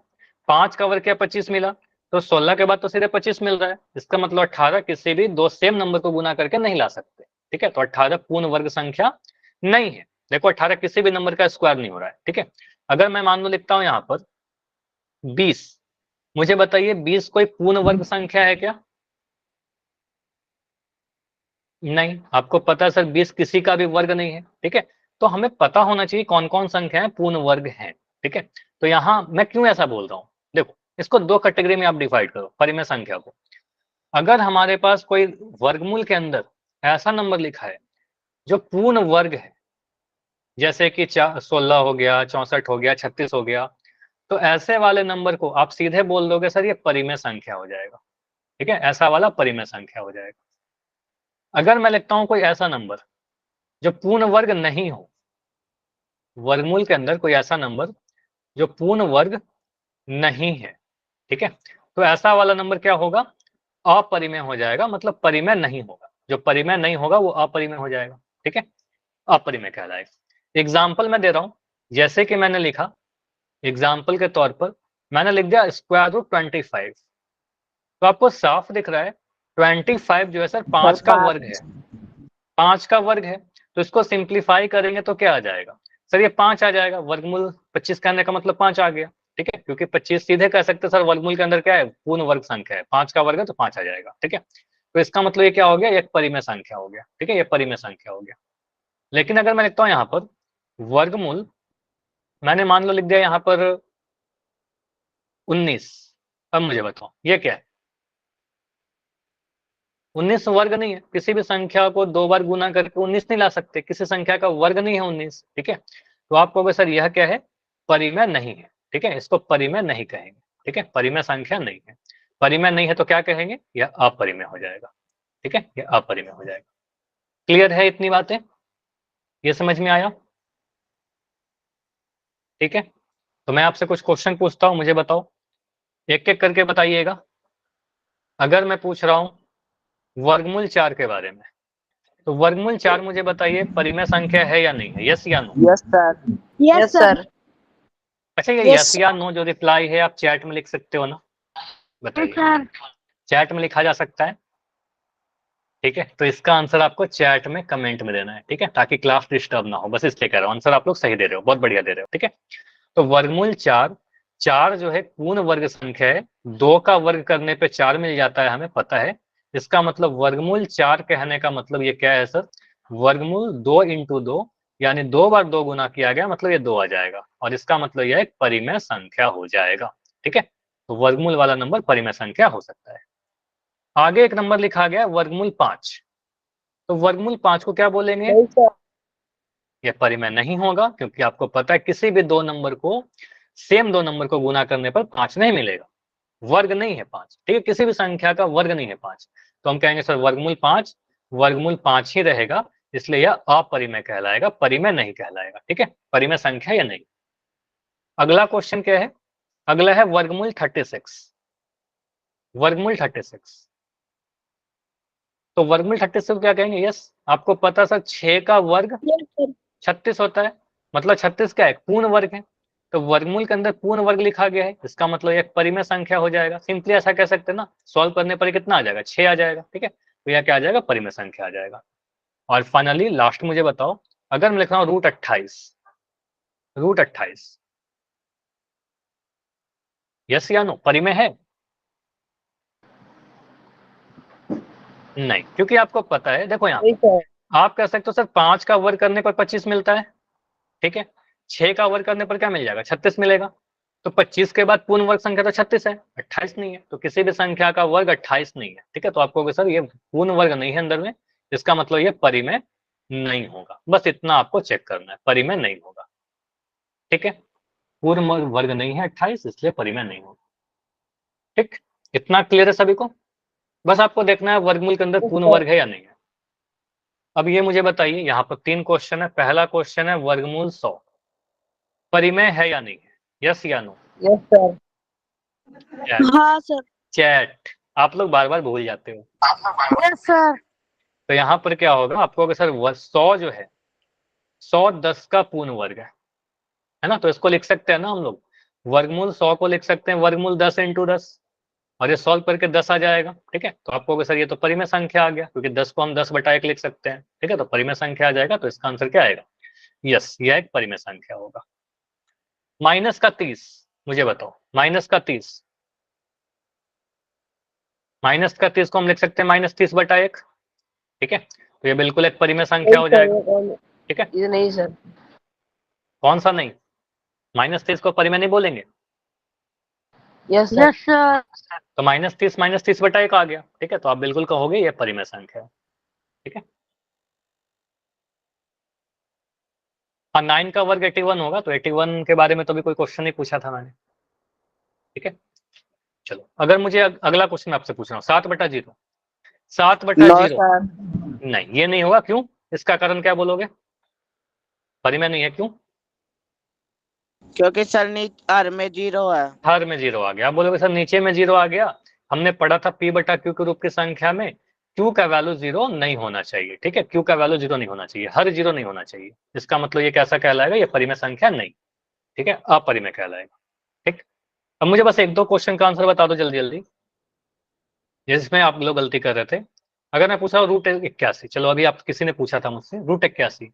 5 का वर्ग किया 25 मिला, तो 16 के बाद तो सीधे 25 मिल रहा है। इसका मतलब 18 किसी भी दो सेम नंबर को गुना करके नहीं ला सकते, ठीक है। तो 18 पूर्ण वर्ग संख्या नहीं है। देखो 18 किसी भी नंबर का स्क्वायर नहीं हो रहा है, ठीक है। अगर मैं मान लो लिखता हूं यहाँ पर 20, मुझे बताइए 20 कोई पूर्ण वर्ग संख्या है क्या? नहीं, आपको पता है सर 20 किसी का भी वर्ग नहीं है, ठीक है। तो हमें पता होना चाहिए कौन कौन संख्याएं पूर्ण वर्ग हैं, ठीक है। तो यहाँ मैं क्यों ऐसा बोल रहा हूँ, देखो इसको दो कैटेगरी में आप डिवाइड करो परिमेय संख्या को। अगर हमारे पास कोई वर्गमूल के अंदर ऐसा नंबर लिखा है जो पूर्ण वर्ग है, जैसे कि 16 हो गया, 64 हो गया, 36 हो गया, तो ऐसे वाले नंबर को आप सीधे बोल दोगे सर ये परिमेय संख्या हो जाएगा, ठीक है, ऐसा वाला परिमेय संख्या हो जाएगा। अगर मैं लिखता हूं कोई ऐसा नंबर जो पूर्ण वर्ग नहीं हो, वर्गमूल के अंदर कोई ऐसा नंबर जो पूर्ण वर्ग नहीं है, ठीक है, तो ऐसा वाला नंबर क्या होगा, अपरिमेय हो जाएगा, मतलब परिमेय नहीं होगा। जो परिमेय नहीं होगा वो अपरिमेय हो जाएगा, ठीक है, अपरिमेय कहलाएगा। एग्जाम्पल मैं दे रहा हूं, जैसे कि मैंने लिखा एग्जाम्पल के तौर पर, मैंने लिख दिया स्क्वायर रूट 25, तो आपको साफ दिख रहा है 25 जो है सर 5 का वर्ग है, 5 का वर्ग है। तो इसको सिंप्लीफाई करेंगे तो क्या आ जाएगा सर, ये 5 आ जाएगा, वर्गमूल 25 कहने का मतलब 5 आ गया, ठीक है, क्योंकि 25 सीधे कह सकते हैं सर वर्गमूल के अंदर क्या है, पूर्ण वर्ग संख्या है, 5 का वर्ग है तो 5 आ जाएगा, ठीक है। तो इसका मतलब ये क्या हो गया, एक परिमेय संख्या हो गया, ठीक है, ये परिमेय संख्या हो गया। लेकिन अगर मैं लिखता हूं यहाँ पर वर्गमूल, मैंने मान लो लिख दिया यहाँ पर 19, अब मुझे बताओ ये क्या है, 19 वर्ग नहीं है, किसी भी संख्या को दो बार गुना करके 19 नहीं ला सकते, किसी संख्या का वर्ग नहीं है 19, ठीक है। तो आप कहोगे सर यह क्या है, परिमेय नहीं है, ठीक है, इसको परिमेय नहीं कहेंगे, ठीक है, परिमेय संख्या नहीं है। परिमेय नहीं है तो क्या कहेंगे, यह अपरिमेय हो जाएगा, ठीक है, यह अपरिमेय हो जाएगा। क्लियर है इतनी बातें, ये समझ में आया, ठीक है। तो मैं आपसे कुछ क्वेश्चन पूछता हूं, मुझे बताओ, एक एक करके बताइएगा। अगर मैं पूछ रहा हूं वर्गमूल 4 के बारे में, तो वर्गमूल 4 मुझे बताइए परिमेय संख्या है या नहीं है, यस या no. Yes sir. Yes, yes sir. Sir. अच्छा ये Yes, यस या नो जो रिप्लाई है आप चैट में लिख सकते हो ना, बताइए, sir. चैट में लिखा जा सकता है, ठीक है। तो इसका आंसर आपको चैट में कमेंट में देना है, ठीक है, ताकि क्लास डिस्टर्ब ना हो, बस इसलिए कह रहा हूँ। आंसर आप लोग सही दे रहे हो, बहुत बढ़िया दे रहे हो, ठीक है। तो वर्गमूल 4, 4 जो है पूर्ण वर्ग संख्या है, 2 का वर्ग करने पे 4 मिल जाता है, हमें पता है। इसका मतलब वर्गमूल 4 कहने का मतलब ये क्या है सर, वर्गमूल 2 इंटू 2, यानी 2 बार 2 गुना किया गया, मतलब ये 2 आ जाएगा, और इसका मतलब यह एक परिमेय संख्या हो जाएगा, ठीक है। तो वर्गमूल वाला नंबर परिमेय संख्या हो सकता है। आगे एक नंबर लिखा गया वर्गमूल 5, तो वर्गमूल 5 को क्या बोलेंगे, नहीं सर। यह परिमेय नहीं होगा, क्योंकि आपको पता है किसी भी दो नंबर को, सेम दो नंबर को गुना करने पर 5 नहीं मिलेगा, वर्ग नहीं है 5, ठीक है, किसी भी संख्या का वर्ग नहीं है 5। तो हम कहेंगे सर वर्गमूल 5, वर्गमूल 5 ही रहेगा, इसलिए यह अपरिमेय कहलाएगा, परिमेय नहीं कहलाएगा, ठीक है, परिमेय संख्या या नहीं। अगला क्वेश्चन क्या है, अगला है वर्गमूल 36, वर्गमूल 36, तो वर्गमूल 36 क्या कहेंगे, यस आपको पता सर 6 का वर्ग Yes, sir. 36 होता है, मतलब 36 क्या है, पूर्ण वर्ग है, तो वर्गमूल के अंदर पूर्ण वर्ग लिखा गया है, इसका मतलब एक परिमेय संख्या हो जाएगा। सिंपली ऐसा कह सकते हैं ना, सॉल्व करने पर कितना आ जाएगा, 6 आ जाएगा। ठीक है, तो यह क्या आ जाएगा, परिमेय संख्या आ जाएगा। और फाइनली लास्ट मुझे बताओ, अगर मैं लिख रहा हूँ √28, √28 यस या नो, परिमेय है? नहीं, क्योंकि आपको पता है, देखो यहाँ आप कह सकते हो सर 5 का वर्ग करने पर 25 मिलता है। ठीक है, 6 का वर्ग करने पर क्या मिल जाएगा, 36 मिलेगा। तो 25 के बाद पूर्ण वर्ग संख्या तो 36 है, 28 नहीं है। तो किसी भी संख्या का वर्ग 28 नहीं है। ठीक है, तो आपको सर ये पूर्ण वर्ग नहीं है अंदर में, इसका मतलब ये परिमेय नहीं होगा। बस इतना आपको चेक करना है, परिमेय नहीं होगा। ठीक है, पूर्ण वर्ग नहीं है 28, इसलिए परिमेय नहीं होगा। ठीक, इतना क्लियर है सभी को? बस आपको देखना है वर्गमूल के अंदर पूर्ण वर्ग है या नहीं है। अब ये मुझे बताइए, यहाँ पर 3 क्वेश्चन है। पहला क्वेश्चन है वर्गमूल 100 परिमेय है या नहीं है, यस या नो? Yes sir. हाँ सर। चैट, आप लोग बार बार भूल जाते हो। Yes sir. तो यहाँ पर क्या होगा, आपको अगर सर 100 जो है, 100 10 का पूर्ण वर्ग है ना, तो इसको लिख सकते हैं ना हम लोग, वर्गमूल 100 को लिख सकते हैं वर्गमूल 10 × 10, और ये सॉल्व करके 10 आ जाएगा। ठीक है, तो आपको सर ये तो परिमेय संख्या आ गया, क्योंकि 10 को हम 10/1 लिख सकते हैं। ठीक है, तो परिमेय संख्या आ जाएगा। तो इसका आंसर क्या आएगा, यस, यह एक परिमेय संख्या होगा। -30 मुझे बताओ, -30, -30 को हम लिख सकते हैं -30/1। ठीक है, तो ये बिल्कुल एक परिमेय संख्या हो जाएगा। ठीक है, ये नहीं सर। कौन सा नहीं, -30 को परिमेय नहीं बोलेंगे? Yes sir. तो -30 -30/1 आ गया। ठीक है, तो आप बिल्कुल कहोगे ये परिमेय संख्या है। ठीक है, हाँ, 9 का वर्ग 81 होगा, तो 81 के बारे में तो भी कोई क्वेश्चन नहीं पूछा था मैंने। ठीक है, चलो अगर मुझे अगला क्वेश्चन आपसे पूछ रहा हूँ, 7/0, 7/0 सर। नहीं, ये नहीं होगा। क्यों, इसका कारण क्या बोलोगे, परिमेय नहीं है, क्यों? क्योंकि सर हर में 0 है। हर में 0 आ गया। आप बोलोगे सर नीचे में 0 आ गया, हमने पढ़ा था P/Q के रूप की संख्या में Q का वैल्यू 0 नहीं होना चाहिए। ठीक है, Q का वैल्यू 0 नहीं होना चाहिए, हर 0 नहीं होना चाहिए। इसका मतलब ये कैसा कहलाएगा, ये परिमेय संख्या नहीं। ठीक है, अपरिमेय कहलाएगा। ठीक, अब मुझे बस 1-2 क्वेश्चन का आंसर बता दो जल्दी जल्दी, जिसमें आप लोग गलती कर रहे थे। अगर मैं पूछा √81, चलो अभी आप किसी ने पूछा था मुझसे √81,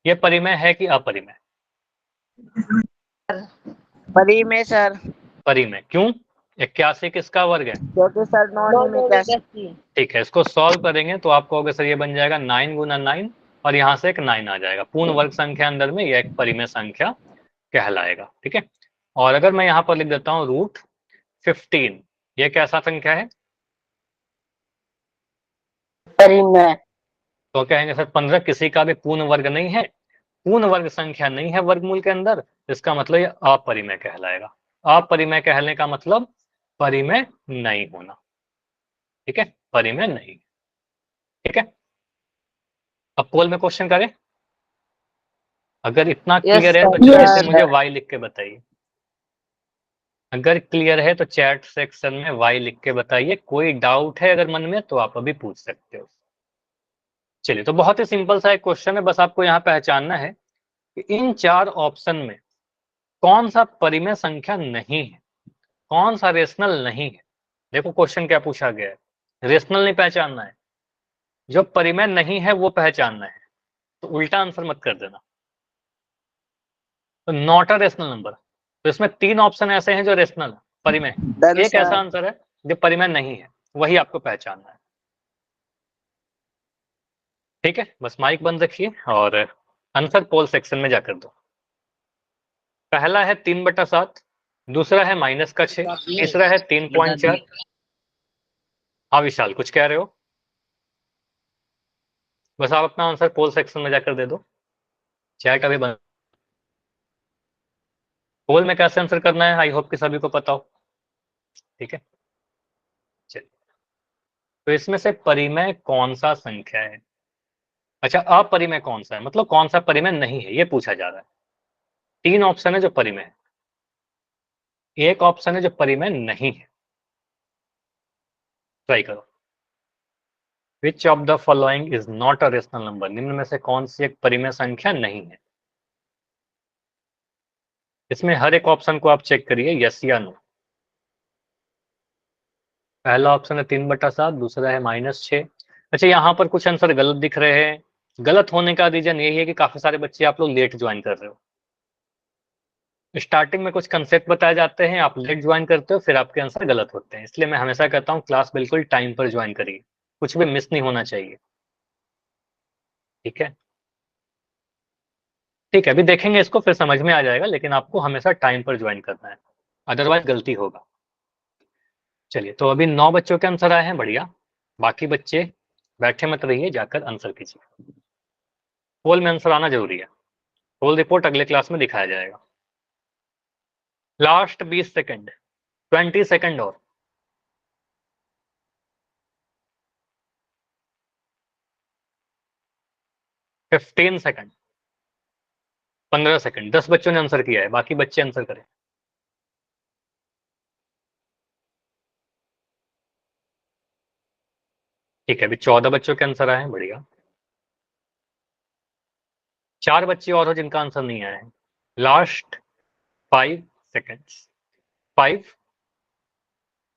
ये परिमेय है कि अपरिमेय? परिमेय सर। परिमेय, क्यों? 81 किसका वर्ग है? क्योंकि सर नॉन में कैसे। ठीक है, इसको सॉल्व करेंगे तो आपको कहोगे सर ये बन जाएगा 9 × 9, और यहाँ से एक 9 आ जाएगा। पूर्ण वर्ग संख्या अंदर में यह एक परिमेय संख्या कहलाएगा। ठीक है, और अगर मैं यहाँ पर लिख देता हूँ √15, ये कैसा संख्या है? परिमेय। तो कहेंगे सर 15 किसी का भी पूर्ण वर्ग नहीं है, पूर्ण वर्ग संख्या नहीं है वर्गमूल के अंदर, इसका मतलब ये अपरिमेय कहलाएगा। अपरिमेय कहने का मतलब परिमेय नहीं होना। ठीक है, परिमेय नहीं। ठीक है, अब पोल में क्वेश्चन करें। अगर इतना क्लियर है तो जल्दी से मुझे वाई लिख के बताइए। अगर क्लियर है तो चैट सेक्शन में वाई लिख के बताइए। कोई डाउट है अगर मन में तो आप अभी पूछ सकते हो। चलिए, तो बहुत ही सिंपल सा एक क्वेश्चन है, बस आपको यहाँ पहचानना है कि इन 4 ऑप्शन में कौन सा परिमेय संख्या नहीं है, कौन सा रेशनल नहीं है। देखो क्वेश्चन क्या पूछा गया है, रेशनल नहीं पहचानना है, जो परिमेय नहीं है वो पहचानना है। तो उल्टा आंसर मत कर देना। तो नॉट अ रेशनल नंबर, तो इसमें 3 ऑप्शन ऐसे हैं जो रेशनल है, परिमेय। एक ऐसा आंसर है जो परिमेय नहीं है, वही आपको पहचानना है। ठीक है, बस माइक बंद रखिए और आंसर पोल सेक्शन में जाकर दो। पहला है 3/7, दूसरा है -6, तीसरा है 3.4। हाँ विशाल, कुछ कह रहे हो? बस आप अपना आंसर पोल सेक्शन में जाकर दे दो, चैट अभी बंद। पोल में कैसे आंसर करना है, आई होप कि सभी को पता हो। ठीक है, चलिए, तो इसमें से परिमेय कौन सा संख्या है? अच्छा, अपरिमेय कौन सा है, मतलब कौन सा परिमेय नहीं है, ये पूछा जा रहा है। 3 ऑप्शन है जो परिमेय है, एक ऑप्शन है जो परिमेय नहीं है। ट्राई करो। Which of the following is not a rational number, निम्न में से कौन सी एक परिमेय संख्या नहीं है? इसमें हर एक ऑप्शन को आप चेक करिए, यस या नो। पहला ऑप्शन है 3/7, दूसरा है -6। अच्छा, यहाँ पर कुछ आंसर गलत दिख रहे हैं। गलत होने का रीजन यही है कि काफी सारे बच्चे आप लोग लेट ज्वाइन कर रहे हो। स्टार्टिंग में कुछ कंसेप्ट बताए जाते हैं, आप लेट ज्वाइन करते हो, फिर आपके आंसर गलत होते हैं। इसलिए मैं हमेशा कहता हूँ क्लास बिल्कुल टाइम पर ज्वाइन करिए, कुछ भी मिस नहीं होना चाहिए। ठीक है, ठीक है, अभी देखेंगे इसको, फिर समझ में आ जाएगा, लेकिन आपको हमेशा टाइम पर ज्वाइन करना है, अदरवाइज गलती होगा। चलिए, तो अभी 9 बच्चों के आंसर आए हैं, बढ़िया। बाकी बच्चे बैठे मत रहिए, जाकर आंसर कीजिए। पोल में आंसर आना जरूरी है। पोल रिपोर्ट अगले क्लास में दिखाया जाएगा। लास्ट 20 सेकंड, 20 सेकंड और। 15 सेकंड, 15 सेकंड। 10 बच्चों ने आंसर किया है, बाकी बच्चे आंसर करें। ठीक है, अभी 14 बच्चों के आंसर आए हैं, बढ़िया। 4 बच्चे और हो जिनका आंसर नहीं आया है। Last 5 seconds. 5,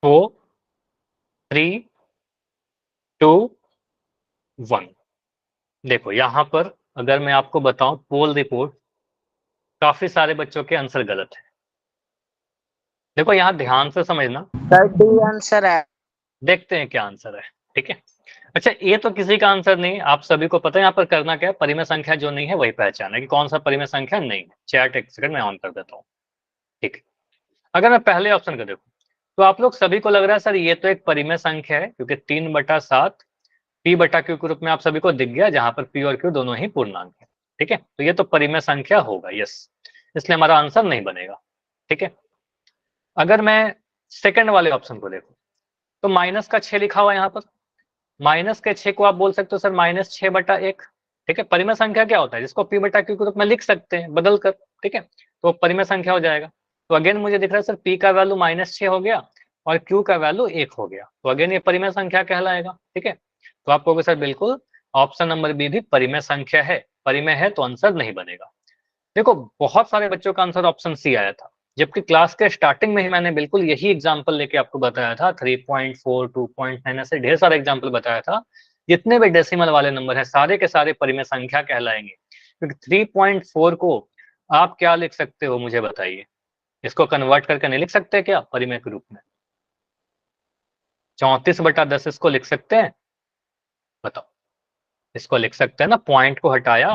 4, 3, 2, 1। देखो यहाँ पर अगर मैं आपको बताऊं पोल रिपोर्ट, काफी सारे बच्चों के आंसर गलत है। देखो यहाँ ध्यान से समझना, सर डी आंसर है। देखते हैं क्या आंसर है। ठीक है, अच्छा ये तो किसी का आंसर नहीं, आप सभी को पता है यहाँ पर करना क्या है, परिमेय संख्या जो नहीं है वही पहचाना है कि कौन सा परिमेय संख्या नहीं है। चैट एक सेकंड मैं ऑन कर देता हूँ। ठीक है, अगर मैं पहले ऑप्शन को देखूं तो आप लोग सभी को लग रहा है सर ये तो एक परिमेय संख्या है, क्योंकि 3/7 p/q के रूप में आप सभी को दिख गया, जहां पर p और q दोनों ही पूर्णांक है। ठीक है, तो ये तो परिमेय संख्या होगा, यस, इसलिए हमारा आंसर नहीं बनेगा। ठीक है, अगर मैं सेकंड वाले ऑप्शन को देखूं तो -6 लिखा हुआ है यहाँ पर। -6 को आप बोल सकते हो सर -6/1। ठीक है, परिमेय संख्या क्या होता है, जिसको p/q के रूप में लिख सकते हैं बदल कर। ठीक है, तो परिमेय संख्या हो जाएगा। तो अगेन मुझे दिख रहा है सर p का वैल्यू -6 हो गया और q का वैल्यू 1 हो गया, तो अगेन ये परिमेय संख्या कहलाएगा। ठीक है, तो आप कहोगे सर बिल्कुल ऑप्शन नंबर बी भी परिमेय संख्या है, परिमेय है तो आंसर नहीं बनेगा। देखो बहुत सारे बच्चों का आंसर ऑप्शन सी आया था, जबकि क्लास के स्टार्टिंग में ही मैंने बिल्कुल यही एग्जांपल लेके आपको बताया था। 3.4, 2.9 ऐसे ढेर सारे एग्जांपल बताया था। जितने भी डेसिमल वाले नंबर है सारे के सारे परिमेय संख्या कहलाएंगे, क्योंकि 3.4 को आप क्या लिख सकते हो मुझे बताइए, इसको कन्वर्ट करके नहीं लिख सकते क्या परिमेय के रूप में? 34/10 इसको लिख सकते हैं, बताओ। इसको लिख सकते हैं ना, पॉइंट को हटाया,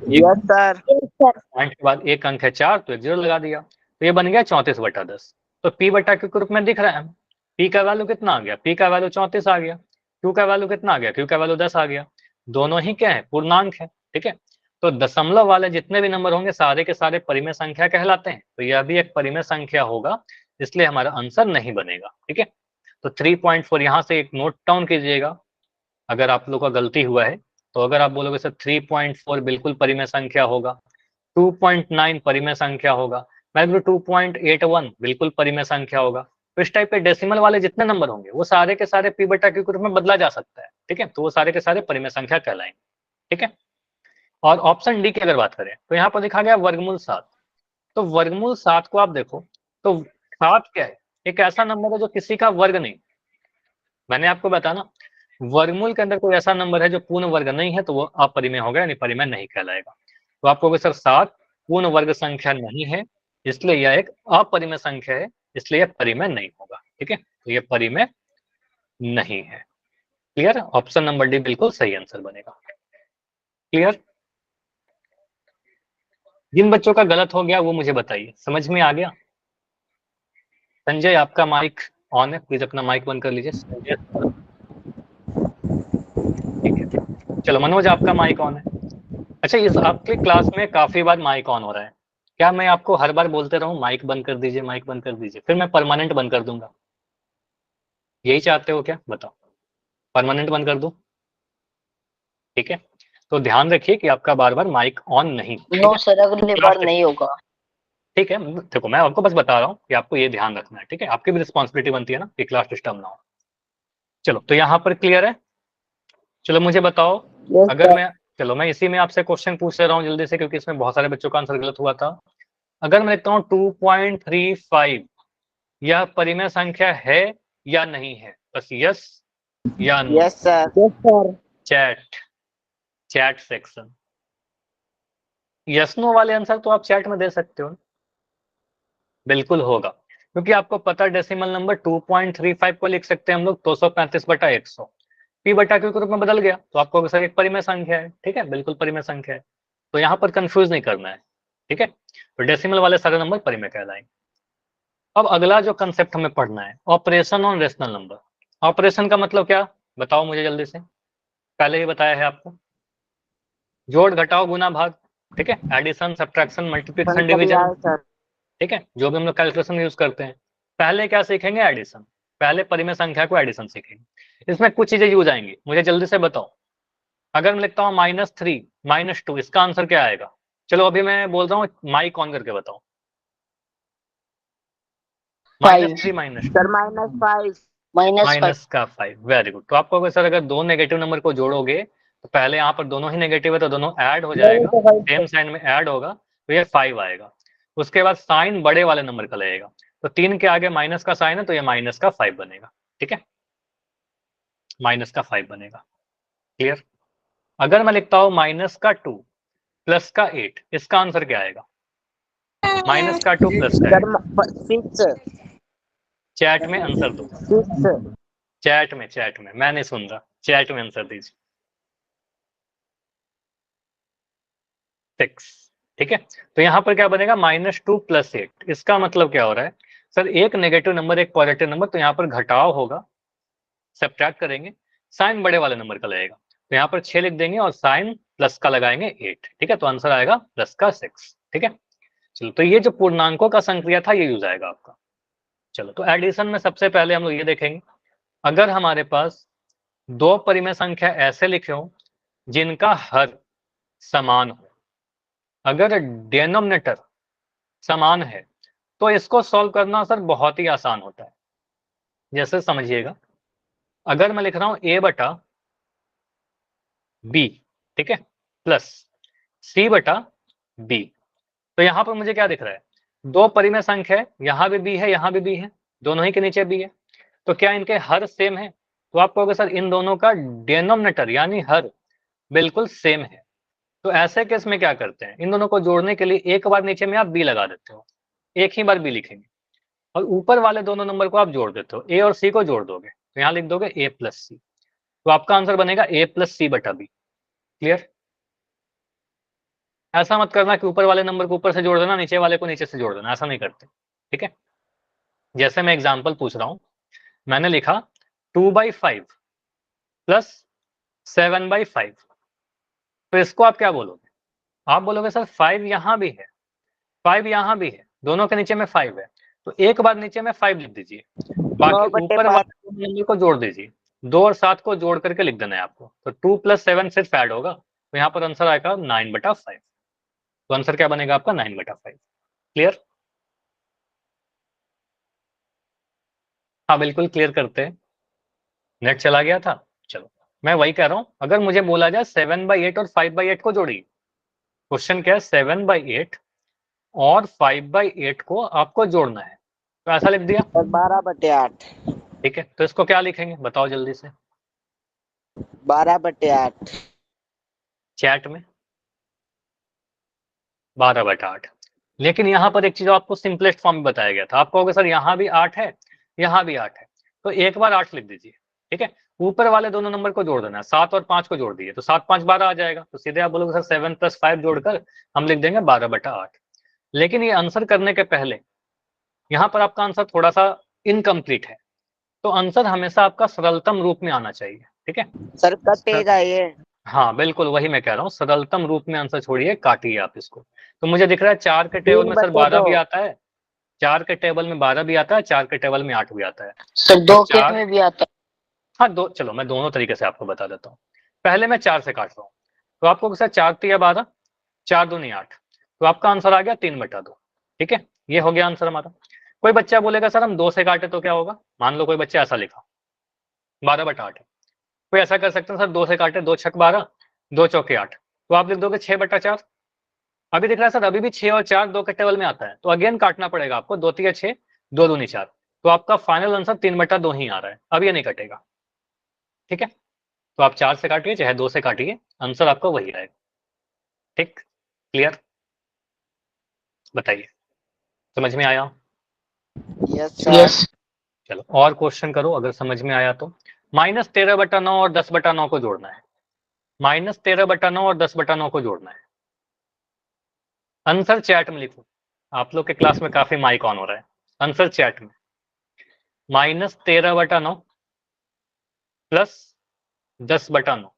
यस सर। पॉइंट के बाद एक अंक है 4 तो एक जीरो लगा दिया, तो ये बन गया 34/10। तो p/q के रूप में दिख रहा है। p का वैल्यू कितना आ गया, p का वैल्यू 34 आ गया। q का वैल्यू कितना आ गया, q का वैल्यू 10 आ गया। दोनों ही क्या है, पूर्णांक है। ठीक है, तो दशमलव वाले जितने भी नंबर होंगे सारे के सारे परिमेय संख्या कहलाते हैं, तो यह भी एक परिमेय संख्या होगा, इसलिए हमारा आंसर नहीं बनेगा। ठीक है, तो 3.4 यहाँ से एक नोट डाउन कीजिएगा अगर आप लोग का गलती हुआ है। तो अगर आप बोलोगे सर 3.4 बिल्कुल परिमेय संख्या होगा, 2.9 परिमेय संख्या होगा, मैं बोलूँ 2.81 बिल्कुल परिमेय संख्या होगा, तो इस टाइप के डेसिमल वाले जितने नंबर होंगे वो सारे के सारे p/q के रूप में बदला जा सकता है। ठीक है, तो वो सारे के सारे परिमेय संख्या कहलाएंगे। ठीक है, और ऑप्शन डी की अगर बात करें तो यहाँ पर लिखा गया वर्गमूल 7। तो वर्गमूल 7 को आप देखो तो 7 क्या है, एक ऐसा नंबर है जो किसी का वर्ग नहीं। मैंने आपको बताया ना, वर्गमूल के अंदर कोई ऐसा नंबर है जो पूर्ण वर्ग नहीं है तो वो अपरिमेय होगा, यानी परिमेय नहीं कहलाएगा। तो आपको कहोगे सर 7 पूर्ण वर्ग संख्या नहीं है, इसलिए यह एक अपरिमेय संख्या है, इसलिए यह परिमेय नहीं होगा। ठीक है, तो यह परिमेय नहीं है। क्लियर, ऑप्शन नंबर डी बिल्कुल सही आंसर बनेगा। क्लियर, जिन बच्चों का गलत हो गया वो मुझे बताइए, समझ में आ गया? संजय आपका माइक ऑन है, प्लीज अपना माइक बंद कर लीजिए। संजय, ठीक है, चलो मनोज आपका माइक ऑन है। अच्छा, इस आपके क्लास में काफी बार माइक ऑन हो रहा है, क्या मैं आपको हर बार बोलते रहूं माइक बंद कर दीजिए, माइक बंद कर दीजिए, फिर मैं परमानेंट बंद कर दूंगा? यही चाहते हो क्या, बताओ, परमानेंट बंद कर दूं? ठीक है, तो ध्यान रखिए कि आपका बार बार माइक ऑन नहीं। नो सर, अगली बार नहीं होगा। ठीक है, देखो मैं आपको बस बता रहा हूँ कि आपको ये ध्यान रखना है। ठीक है, आपकी भी रिस्पॉन्सिबिलिटी बनती है ना कि क्लास डिस्टर्ब ना हो। चलो, तो यहाँ पर क्लियर है। चलो मुझे बताओ, अगर मैं, चलो मैं इसी में आपसे क्वेश्चन पूछ ले रहा हूँ जल्दी से, क्योंकि इसमें बहुत सारे बच्चों का आंसर गलत हुआ था। अगर मैं लिखता हूँ 2.35 यह परिमेय संख्या है या नहीं है, बस यस या no. Yes sir. Yes sir. Chat section, yes no वाले आंसर तो आप चैट में दे सकते हो, बिल्कुल होगा, क्योंकि आपको पता डेसिमल नंबर 2.35 को लिख सकते हैं हम लोग 235/100, पी बटा क्यू के रूप में बदल गया, तो आपको सर एक परिमेय संख्या है, ठीक है, बिल्कुल परिमेय संख्या है, तो यहाँ पर कंफ्यूज नहीं करना है, ठीक है। तो डेसिमल वाले सारे नंबर परिमेय कहलाएंगे। अब अगला जो कंसेप्ट हमें पढ़ना है, operation on rational number. Operation का मतलब क्या, बताओ मुझे जल्दी से, पहले ही बताया है आपको, जोड़ घटाओ गुना भाग, ठीक है, addition subtraction multiplication division, sir. ठीक है, जो भी हम लोग कैलकुलेशन यूज करते हैं। पहले क्या सीखेंगे, एडिशन, पहले परिमेय संख्या को एडिशन सीखेंगे। इसमें कुछ चीजें यूज आएंगी, मुझे जल्दी से बताओ। अगर मैं लिखता हूँ -3 -2, इसका आंसर क्या आएगा? चलो अभी मैं बोल रहा हूँ, माइक ऑन करके बताओ। -3 -2 सर -5। माइनस का 5, वेरी गुड। तो आपको सर अगर दो नेगेटिव नंबर को जोड़ोगे तो पहले यहाँ पर दोनों ही नेगेटिव है तो दोनों ऐड हो जाएगा, सेम साइन में ऐड होगा तो ये 5 आएगा। उसके बाद साइन बड़े वाले नंबर का लगेगा, तो 3 के आगे माइनस का साइन है तो ये माइनस का 5 बनेगा, ठीक है, माइनस का 5 बनेगा, क्लियर। अगर मैं लिखता हूँ -2 प्लस का 8, इसका आंसर क्या आएगा? -2 प्लस का 8। सर 6। चैट में आंसर दो, 6। चैट में मैं नहीं सुन रहा, चैट में आंसर दीजिए, 6, ठीक है। तो यहाँ पर क्या बनेगा, -2 प्लस 8, इसका मतलब क्या हो रहा है सर, एक नेगेटिव नंबर एक पॉजिटिव नंबर, तो यहाँ पर घटाव होगा, सब्ट्रैक्ट करेंगे, साइन बड़े वाले नंबर का लगेगा, तो यहाँ पर 6 लिख देंगे और साइन प्लस का लगाएंगे 8, ठीक है, तो आंसर आएगा प्लस का 6, ठीक है। चलो, तो ये जो पूर्णांकों का संक्रिया था ये यूज आएगा आपका। चलो, तो एडिशन में सबसे पहले हम लोग ये देखेंगे, अगर हमारे पास दो परिमेय संख्या ऐसे लिखे हो जिनका हर समान हो, अगर डिनोमिनेटर समान है तो इसको सॉल्व करना सर बहुत ही आसान होता है। जैसे समझिएगा, अगर मैं लिख रहा हूं a बटा b, ठीक है, प्लस c बटा b, तो यहां पर मुझे क्या दिख रहा है, दो परिमेय संख्या है, यहां भी b है यहां भी b है, दोनों ही के नीचे b है, तो क्या इनके हर सेम है? तो आप कहोगे सर इन दोनों का डिनोमिनेटर यानी हर बिल्कुल सेम है, तो ऐसे केस में क्या करते हैं, इन दोनों को जोड़ने के लिए एक बार नीचे में आप b लगा देते हो, एक ही बार b लिखेंगे, और ऊपर वाले दोनों नंबर को आप जोड़ देते हो, ए और सी को जोड़ दोगे तो यहाँ लिख दोगे a प्लस सी, तो आपका आंसर बनेगा a प्लस सी बटा बी, क्लियर। ऐसा मत करना कि ऊपर वाले नंबर को ऊपर से जोड़ देना, नीचे वाले को नीचे से जोड़ देना, ऐसा नहीं करते, ठीक है। जैसे मैं एग्जाम्पल पूछ रहा हूं, मैंने लिखा 2/5 प्लस 7/5, तो इसको आप क्या बोलोगे? आप बोलोगे सर 5 यहाँ भी है 5 यहाँ भी है, दोनों के नीचे में 5 है, तो एक बार नीचे में 5 लिख दीजिए, बाकी ऊपर वाले नंबर को जोड़ दीजिए, 2 और 7 को जोड़ करके लिख देना है आपको, तो 2 + 7 सिर्फ ऐड होगा, तो यहाँ पर आंसर आएगा 9/5, तो आंसर क्या बनेगा आपका 9/5, क्लियर। हाँ बिल्कुल क्लियर करते हैं, नेट चला गया था। चलो, मैं वही कह रहा हूँ, अगर मुझे बोला जाए 7/8 और 5/8 को जोड़िए, क्वेश्चन क्या है 7/8 और 5/8 को आपको जोड़ना है, तो ऐसा लिख दिया, 12/8। ठीक है। तो इसको क्या लिखेंगे बताओ जल्दी से 12/8। चैट में 12/8, लेकिन यहाँ पर एक चीज आपको सिंपलेस्ट फॉर्म में बताया गया था, आप कहोगे सर यहाँ भी 8 है यहाँ भी 8 है, तो एक बार 8 लिख दीजिए, ठीक है, ऊपर वाले दोनों नंबर को जोड़ देना है, 7 और 5 को जोड़ दीजिए, तो 7 5 12 आ जाएगा, तो सीधे आप बोलोगे सर 7 + 5 जोड़कर हम लिख देंगे 12/8। लेकिन ये आंसर करने के पहले यहाँ पर आपका आंसर थोड़ा सा इनकम्प्लीट है, तो आंसर हमेशा आपका सरलतम रूप में आना चाहिए, ठीक है। सर कटेगा ये। हाँ बिल्कुल वही मैं कह रहा हूँ, सरलतम रूप में आंसर छोड़िए, काटिए आप इसको। तो मुझे दिख रहा है 4 के टेबल में सर 12 भी आता है, 4 के टेबल में 12 भी आता है, 4 के टेबल में 8 भी आता है, सर तो 2 के 4 में भी आता है। हाँ दो, चलो मैं दोनों तरीके से आपको बता देता हूँ। पहले मैं 4 से काट रहा हूँ, तो आपको सर 4 3 12, 4 दूनी 8, तो आपका आंसर आ गया 3/2, ठीक है, ये हो गया आंसर हमारा। कोई बच्चा बोलेगा सर हम 2 से काटे तो क्या होगा, मान लो कोई बच्चा ऐसा लिखा 12/8 है, कोई ऐसा कर सकते हैं सर 2 से काटे, 2 छक 12, 2 चौके 8, तो आप लिख दोगे 6/4, अभी दिख रहा है सर, अभी भी 6 और 4 2 के टेबल में आता है, तो अगेन काटना पड़ेगा आपको, 2 3 6, 2 दूनी 4, तो आपका फाइनल आंसर 3/2 ही आ रहा है, अब ये नहीं कटेगा। ठीक है, तो आप 4 से काटिए चाहे 2 से काटिए, आंसर आपका वही आएगा। ठीक, क्लियर, बताइए, समझ में आया? Yes sir. चलो और क्वेश्चन करो अगर समझ में आया तो। -13/9 और 10/9 को जोड़ना है, -13/9 और 10/9 को जोड़ना है। आंसर चैट में लिखो, आप लोग के क्लास में काफी माइक ऑन हो रहा है, आंसर चैट में। -13/9 प्लस 10/9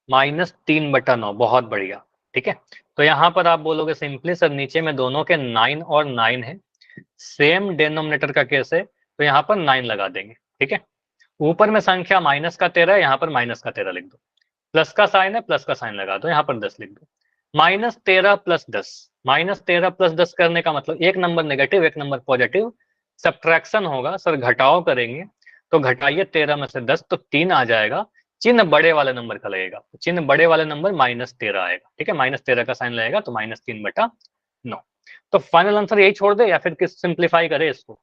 -3/9, बहुत बढ़िया। ठीक है, तो यहां पर आप बोलोगे सिंपली सर नीचे में दोनों के 9 और 9 है, सेम डिनोमिनेटर का केस है, तो यहाँ पर 9 लगा देंगे। ठीक है, ऊपर में संख्या -13 है, यहाँ पर -13 लिख दो, प्लस का साइन है, प्लस का साइन लगा दो, यहाँ पर 10 लिख दो। -13 प्लस 10, -13 प्लस 10 करने का मतलब एक नंबर नेगेटिव एक नंबर पॉजिटिव, सब्ट्रैक्शन होगा सर, घटाव करेंगे, तो घटाइए 13 में से 10 तो 3 आ जाएगा, चिन्ह बड़े वाले नंबर का लगेगा, चिन्ह बड़े वाले नंबर -13 आएगा। ठीक है, -13 का साइन लगेगा तो -3/9। तो फाइनल आंसर यही छोड़ दे या फिर किस सिंप्लीफाई करे इसको,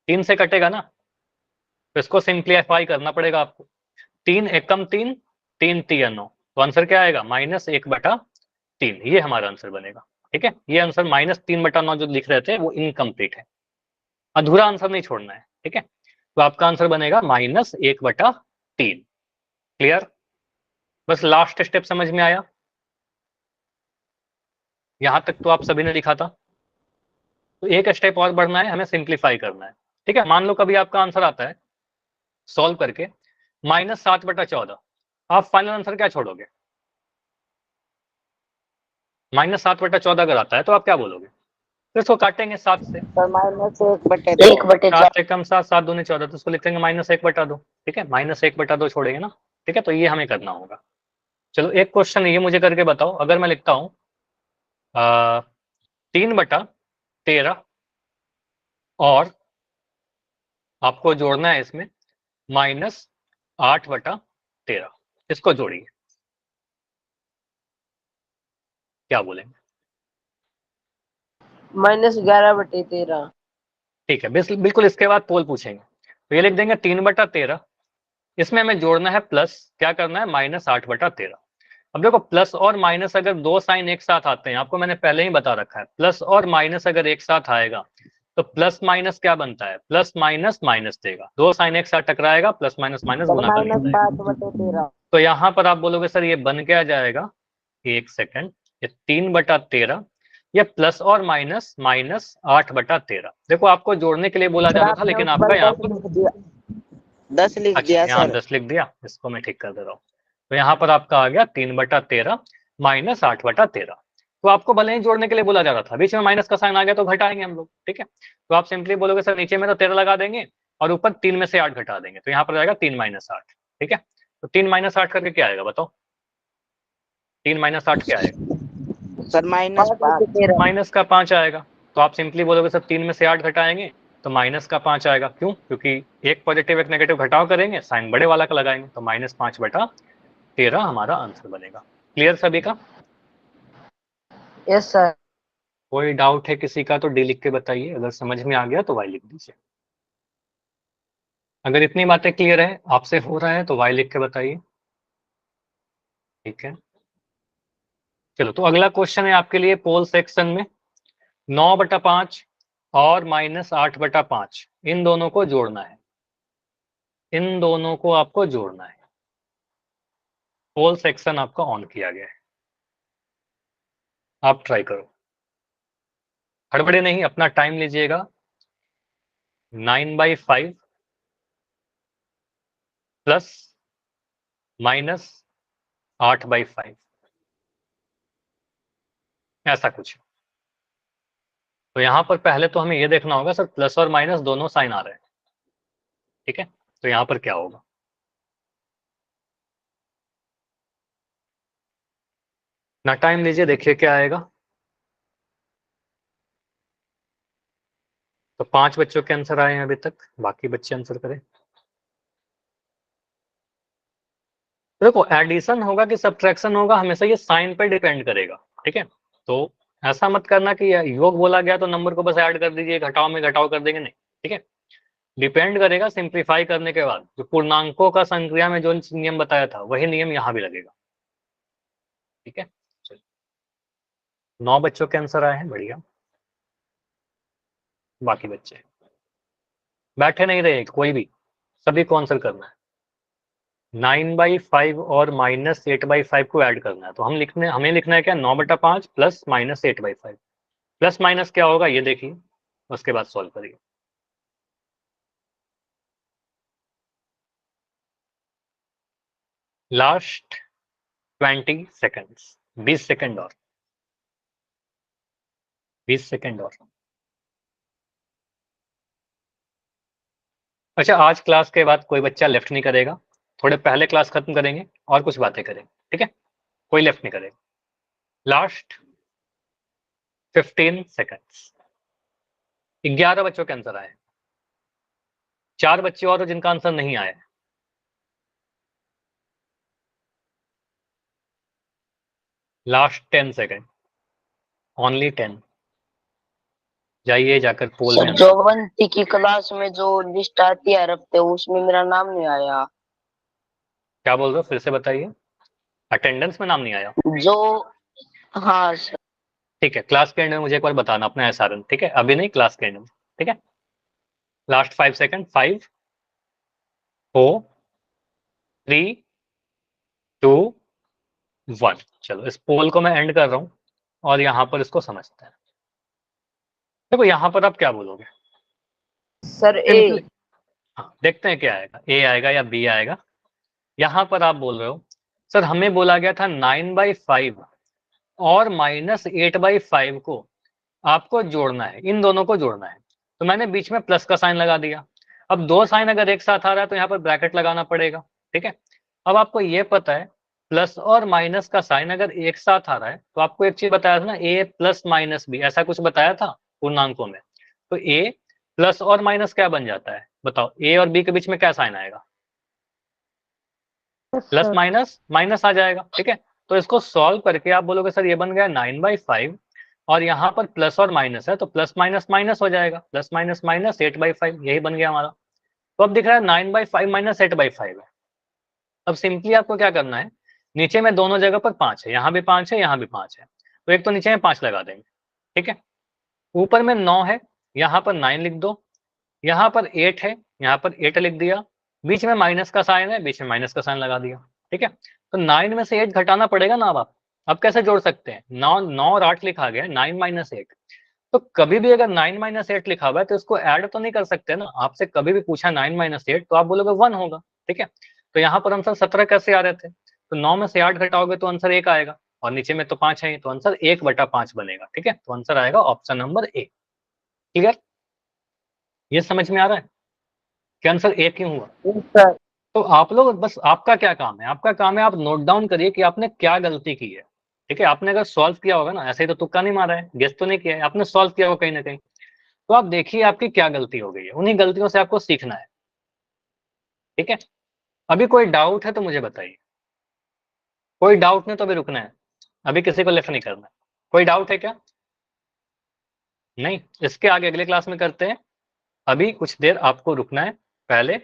3 से कटेगा ना, तो इसको सिंप्लीफाई करना पड़ेगा आपको। 3 एकम 3, 3 तिया 9, तो आंसर क्या आएगा -1/3, ये हमारा आंसर बनेगा। ठीक है, ये आंसर -3/9 जो लिख रहे थे वो इनकम्प्लीट है, अधूरा आंसर नहीं छोड़ना है। ठीक है, तो आपका आंसर बनेगा -1/3। क्लियर, बस लास्ट स्टेप समझ में आया, यहां तक तो आप सभी ने लिखा था, तो एक स्टेप और बढ़ना है, हमें सिंप्लीफाई करना है। ठीक है, मान लो कभी आपका आंसर आता है सॉल्व करके -7/14, आप फाइनल आंसर क्या छोड़ोगे? -7/14 अगर आता है तो आप क्या बोलोगे? तो इसको काटेंगे 7 से, सर -1/2। 7 एकम 7, 7 दूनी 14, तो उसको लिख देंगे -1/2। ठीक है, -1/2 छोड़ेंगे ना। ठीक है, तो ये हमें करना होगा। चलो एक क्वेश्चन ये मुझे करके बताओ, अगर मैं लिखता हूँ 3/13 और आपको जोड़ना है इसमें -8/13, इसको जोड़िए, क्या बोलेंगे? -11/13। ठीक है, बिल्कुल इसके बाद पोल पूछेंगे, तो ये लिख देंगे 3/13, इसमें हमें जोड़ना है प्लस, क्या करना है -8/13। अब देखो प्लस और माइनस अगर दो साइन एक साथ आते हैं, आपको मैंने पहले ही बता रखा है, प्लस और माइनस अगर एक साथ आएगा तो प्लस माइनस क्या बनता है, प्लस माइनस माइनस देगा, दो साइन एक साथ टकराएगा, प्लस माइनस माइनस सर गुना कर देता है। -7/13। तो यहाँ पर आप बोलोगे सर ये बन क्या जाएगा, एक सेकंड, ये 3/13, ये प्लस और माइनस -8/13। देखो आपको जोड़ने के लिए बोला जा सर रहा था, आपने लेकिन आपका ऊपर यहाँ 10 पर, लिख दिया, 10 लिख अच्छा दिया यहाँ सर। 10 लिख दिया, इसको मैं ठीक कर दे रहा हूँ। तो यहाँ पर आपका आ गया 3/13 -8/13। तो आपको भले ही जोड़ने के लिए बोला जा रहा था, बीच में माइनस का साइन आ गया तो घटाएंगे हम लोग। ठीक है, तो आप सिंपली बोलोगे सर नीचे में तो 13 लगा देंगे और ऊपर 3 में से 8 घटा देंगे, तो यहाँ पर आएगा 3 - 8। ठीक है, तो 3 - 8 करके क्या आएगा बताओ, 3 - 8 क्या आएगा? सर -5। माइनस का 5 आएगा। तो आप सिंपली बोलोगे सर 3 में से 8 घटाएंगे तो माइनस का 5 आएगा, क्यों? क्योंकि एक पॉजिटिव एक नेगेटिव घटाव करेंगे, साइन बड़े वाला का लगाएंगे, तो -5/13 हमारा आंसर बनेगा। क्लियर सभी का? Yes sir. कोई डाउट है किसी का तो डी लिख के बताइए, अगर समझ में आ गया तो वाई लिख दीजिए। अगर इतनी बातें क्लियर है, आपसे हो रहा है, तो वाई लिख के बताइए। ठीक है, चलो तो अगला क्वेश्चन है आपके लिए पोल सेक्शन में, 9/5 और -8/5, इन दोनों को जोड़ना है, इन दोनों को आपको जोड़ना है। पोल सेक्शन आपका ऑन किया गया है, आप ट्राई करो, हड़बड़े नहीं, अपना टाइम लीजिएगा। 9/5 प्लस -8/5, ऐसा कुछ। तो यहां पर पहले तो हमें यह देखना होगा सर प्लस और माइनस दोनों साइन आ रहे हैं। ठीक है, तो यहां पर क्या होगा, ना टाइम लीजिए, देखिए क्या आएगा। तो 5 बच्चों के आंसर आए हैं अभी तक, बाकी बच्चे आंसर करें। देखो एडिशन होगा कि सब्ट्रैक्शन होगा हमेशा ये साइन पे डिपेंड करेगा, ठीक है। तो ऐसा मत करना कि योग बोला गया तो नंबर को बस ऐड कर दीजिए, घटाओ में घटाओ कर देंगे, नहीं, ठीक है। डिपेंड करेगा सिंप्लीफाई करने के बाद, जो पूर्णांकों का संक्रिया में जो नियम बताया था वही नियम यहाँ भी लगेगा, ठीक है। 9 बच्चों के आंसर आए हैं, बढ़िया। बाकी बच्चे बैठे नहीं रहे कोई भी, सभी को आंसर करना है। 9/5 और -8/5 को ऐड करना है, तो हमें लिखना है क्या, 9/5 प्लस -8/5। प्लस माइनस क्या होगा ये देखिए, उसके बाद सॉल्व करिए। लास्ट 20 सेकेंड्स, 20 सेकेंड और 20 सेकेंड और। अच्छा, आज क्लास के बाद कोई बच्चा लेफ्ट नहीं करेगा, थोड़े पहले क्लास खत्म करेंगे और कुछ बातें करेंगे, ठीक है। कोई लेफ्ट नहीं करेगा। Last 15 seconds. 11 बच्चों के आंसर आए, 4 बच्चे और जिनका आंसर नहीं आया। Last 10 second, only 10। जाइए जाकर पोल में सर आंसर। जौवंती की क्लास में जो लिस्ट आती है रखते उसमें मेरा नाम नहीं आया। क्या बोल रहे हो, फिर से बताइए। अटेंडेंस में नाम नहीं आया? जो हाँ सर। ठीक है, क्लास के एंड में मुझे एक बार बताना अपना एसआरएन, ठीक है, अभी नहीं, क्लास के एंड में, ठीक है। Last 5 second, 5 4 3 2 1। चलो इस पोल को मैं एंड कर रहा हूँ और यहाँ पर इसको समझते हैं। देखो यहाँ पर आप क्या बोलोगे सर सिंपली, ए। हाँ देखते हैं क्या आएगा, ए आएगा या बी आएगा। यहाँ पर आप बोल रहे हो सर हमें बोला गया था 9/5 और -8/5 को आपको जोड़ना है, इन दोनों को जोड़ना है, तो मैंने बीच में प्लस का साइन लगा दिया। अब 2 साइन अगर एक साथ आ रहा है तो यहाँ पर ब्रैकेट लगाना पड़ेगा, ठीक है। अब आपको ये पता है प्लस और माइनस का साइन अगर एक साथ आ रहा है तो आपको एक चीज बताया था ना, ए प्लस माइनस बी, ऐसा कुछ बताया था पूर्णांकों में। तो ए प्लस और माइनस क्या बन जाता है बताओ, ए और बी के बीच में क्या साइन आएगा, प्लस माइनस माइनस आ जाएगा, ठीक है। तो इसको सॉल्व करके आप बोलोगे सर ये बन गया 9/5 और यहाँ पर प्लस और माइनस है तो प्लस माइनस माइनस हो जाएगा, प्लस माइनस माइनस 8/5, यही बन गया हमारा। तो अब दिख रहा है 9/5 माइनस 8/5 है। अब सिंपली आपको क्या करना है, नीचे में दोनों जगह पर 5 है, यहाँ भी 5 है, यहाँ भी 5 है, तो एक तो नीचे में 5 लगा देंगे, ठीक है। ऊपर में 9 है, यहाँ पर 9 लिख दो, यहाँ पर 8 है, यहाँ पर 8 लिख दिया, बीच में माइनस का साइन है, बीच में माइनस का साइन लगा दिया, ठीक है। तो 9 में से 8 घटाना पड़ेगा ना। अब कैसे जोड़ सकते हैं, 9 और 8 लिखा गया, 9 - 8। तो कभी भी अगर 9 - 8 लिखा हुआ है तो इसको ऐड तो नहीं कर सकते ना। आपसे कभी भी पूछा 9 - 8 तो आप बोलोगे 1 होगा, ठीक है। तो यहाँ पर आंसर 17 कैसे आ रहे थे, तो 9 में से 8 घटाओगे तो आंसर 1 आएगा और नीचे में तो 5 है तो आंसर 1/5 बनेगा, ठीक है। तो आंसर आएगा ऑप्शन नंबर ए। क्लियर, ये समझ में आ रहा है कि आंसर ए क्यों हुआ। सर तो आप लोग बस, आपका क्या काम है, आपका काम है आप नोट डाउन करिए कि आपने क्या गलती की है, ठीक है। आपने अगर सॉल्व किया होगा ना, ऐसे ही तो तुक्का नहीं मारा है, गेस तो नहीं किया है, आपने सॉल्व किया होगा कहीं ना कहीं, तो आप देखिए आपकी क्या गलती हो गई है, उन्हीं गलतियों से आपको सीखना है, ठीक है। अभी कोई डाउट है तो मुझे बताइए, कोई डाउट नहीं तो अभी रुकना है, अभी किसी को लेफ्ट नहीं करना है। कोई डाउट है क्या? नहीं, इसके आगे अगले क्लास में करते हैं। अभी कुछ देर आपको रुकना है, पहले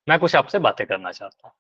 मैं कुछ आपसे बातें करना चाहता हूँ।